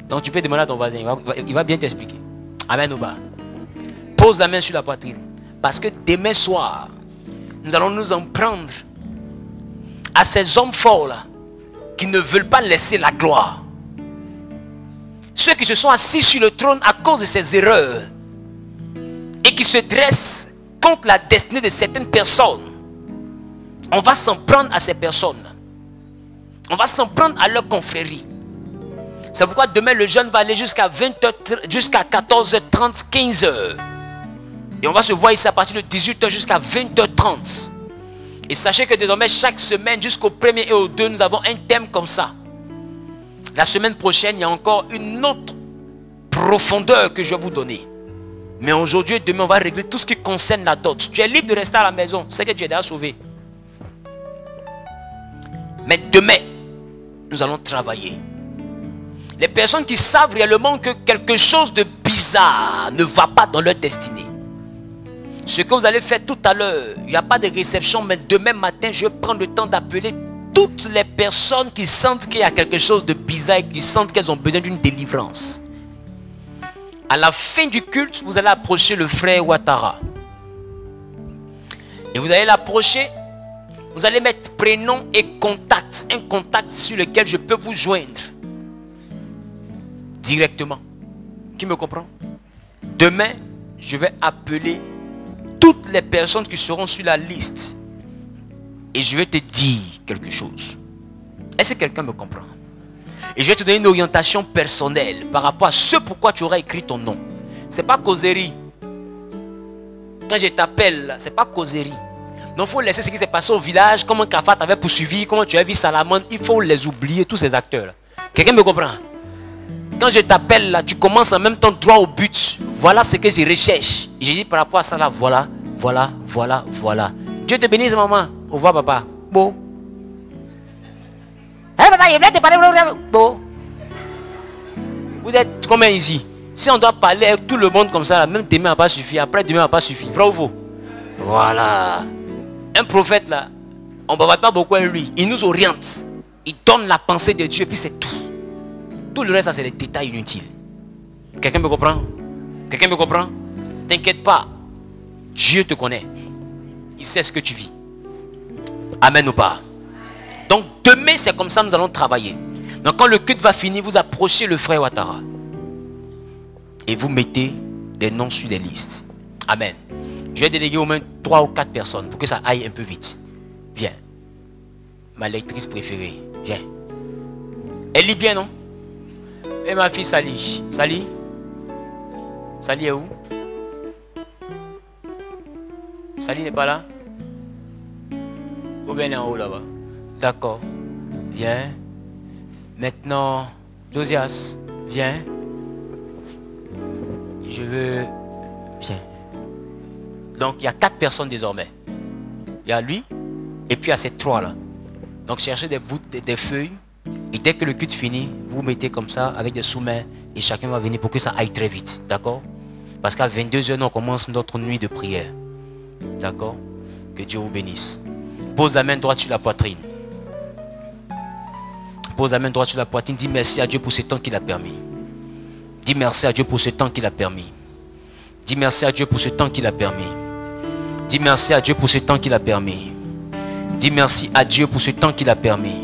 Donc tu peux demander à ton voisin, il va bien t'expliquer. Amen ou pas. Pose la main sur la poitrine. Parce que demain soir, nous allons nous en prendre à ces hommes forts là, qui ne veulent pas laisser la gloire. Ceux qui se sont assis sur le trône à cause de ces erreurs et qui se dressent contre la destinée de certaines personnes. On va s'en prendre à ces personnes. On va s'en prendre à leur confrérie. C'est pourquoi demain le jeûne va aller jusqu'à 20h, jusqu'à 14h30, 15h. Et on va se voir ici à partir de 18h jusqu'à 20h30. Et sachez que désormais chaque semaine jusqu'au 1er et au 2, nous avons un thème comme ça. La semaine prochaine, il y a encore une autre profondeur que je vais vous donner. Mais aujourd'hui et demain, on va régler tout ce qui concerne la dot. Tu es libre de rester à la maison. C'est que tu es déjà sauvé. Mais demain, nous allons travailler. Les personnes qui savent réellement que quelque chose de bizarre ne va pas dans leur destinée. Ce que vous allez faire tout à l'heure, il n'y a pas de réception, mais demain matin, je vais prendre le temps d'appeler toutes les personnes qui sentent qu'il y a quelque chose de bizarre et qui sentent qu'elles ont besoin d'une délivrance. À la fin du culte, vous allez approcher le frère Ouattara. Et vous allez l'approcher. Vous allez mettre prénom et contact. Un contact sur lequel je peux vous joindre. Directement. Qui me comprend? Demain, je vais appeler toutes les personnes qui seront sur la liste. Et je vais te dire quelque chose. Est-ce que quelqu'un me comprend? Et je vais te donner une orientation personnelle par rapport à ce pourquoi tu auras écrit ton nom. Ce n'est pas causerie. Quand je t'appelle, ce n'est pas causerie. Donc il faut laisser ce qui s'est passé au village, comment Kafat t'avait poursuivi, comment tu as vu Salamone. Il faut les oublier, tous ces acteurs. Quelqu'un me comprend? Quand je t'appelle là, tu commences en même temps droit au but. Voilà ce que je recherche. Et j'ai dit par rapport à ça là, voilà. Dieu te bénisse maman. Au revoir papa. Bon. Hey papa, il voulait te parler. Bon. Vous êtes combien ici? Si on doit parler avec tout le monde comme ça, même demain n'a pas suffi, après demain n'a pas suffi. Vrai ou faux? Voilà. Un prophète là, on ne parle pas beaucoup avec lui. Il nous oriente. Il donne la pensée de Dieu et puis c'est tout. Tout le reste, ça c'est des détails inutiles. Quelqu'un me comprend? Quelqu'un me comprend? T'inquiète pas. Dieu te connaît. Il sait ce que tu vis. Amen ou pas? Donc demain, c'est comme ça nous allons travailler. Donc quand le culte va finir, vous approchez le frère Ouattara. Et vous mettez des noms sur des listes. Amen. Je vais déléguer au moins 3 ou 4 personnes pour que ça aille un peu vite. Viens. Ma lectrice préférée. Viens. Elle lit bien, non? Et ma fille Sally. Sally? Sally est où? Sally n'est pas là? Ou bien elle est en haut là-bas? D'accord. Viens. Maintenant, Josias, viens. Je veux... Viens. Donc, il y a 4 personnes désormais. Il y a lui, Et puis à ces 3 là. Donc cherchez des bouts, des feuilles. Et dès que le culte finit, vous mettez comme ça avec des sous-mains. Et chacun va venir pour que ça aille très vite. D'accord? Parce qu'à 22h, on commence notre nuit de prière. D'accord? Que Dieu vous bénisse. Pose la main droite sur la poitrine. Pose la main droite sur la poitrine. Dis merci à Dieu pour ce temps qu'il a permis. Dis merci à Dieu pour ce temps qu'il a permis. Dis merci à Dieu pour ce temps qu'il a permis. Dis merci à Dieu pour ce temps qu'il a permis. Dis merci à Dieu pour ce temps qu'il a permis.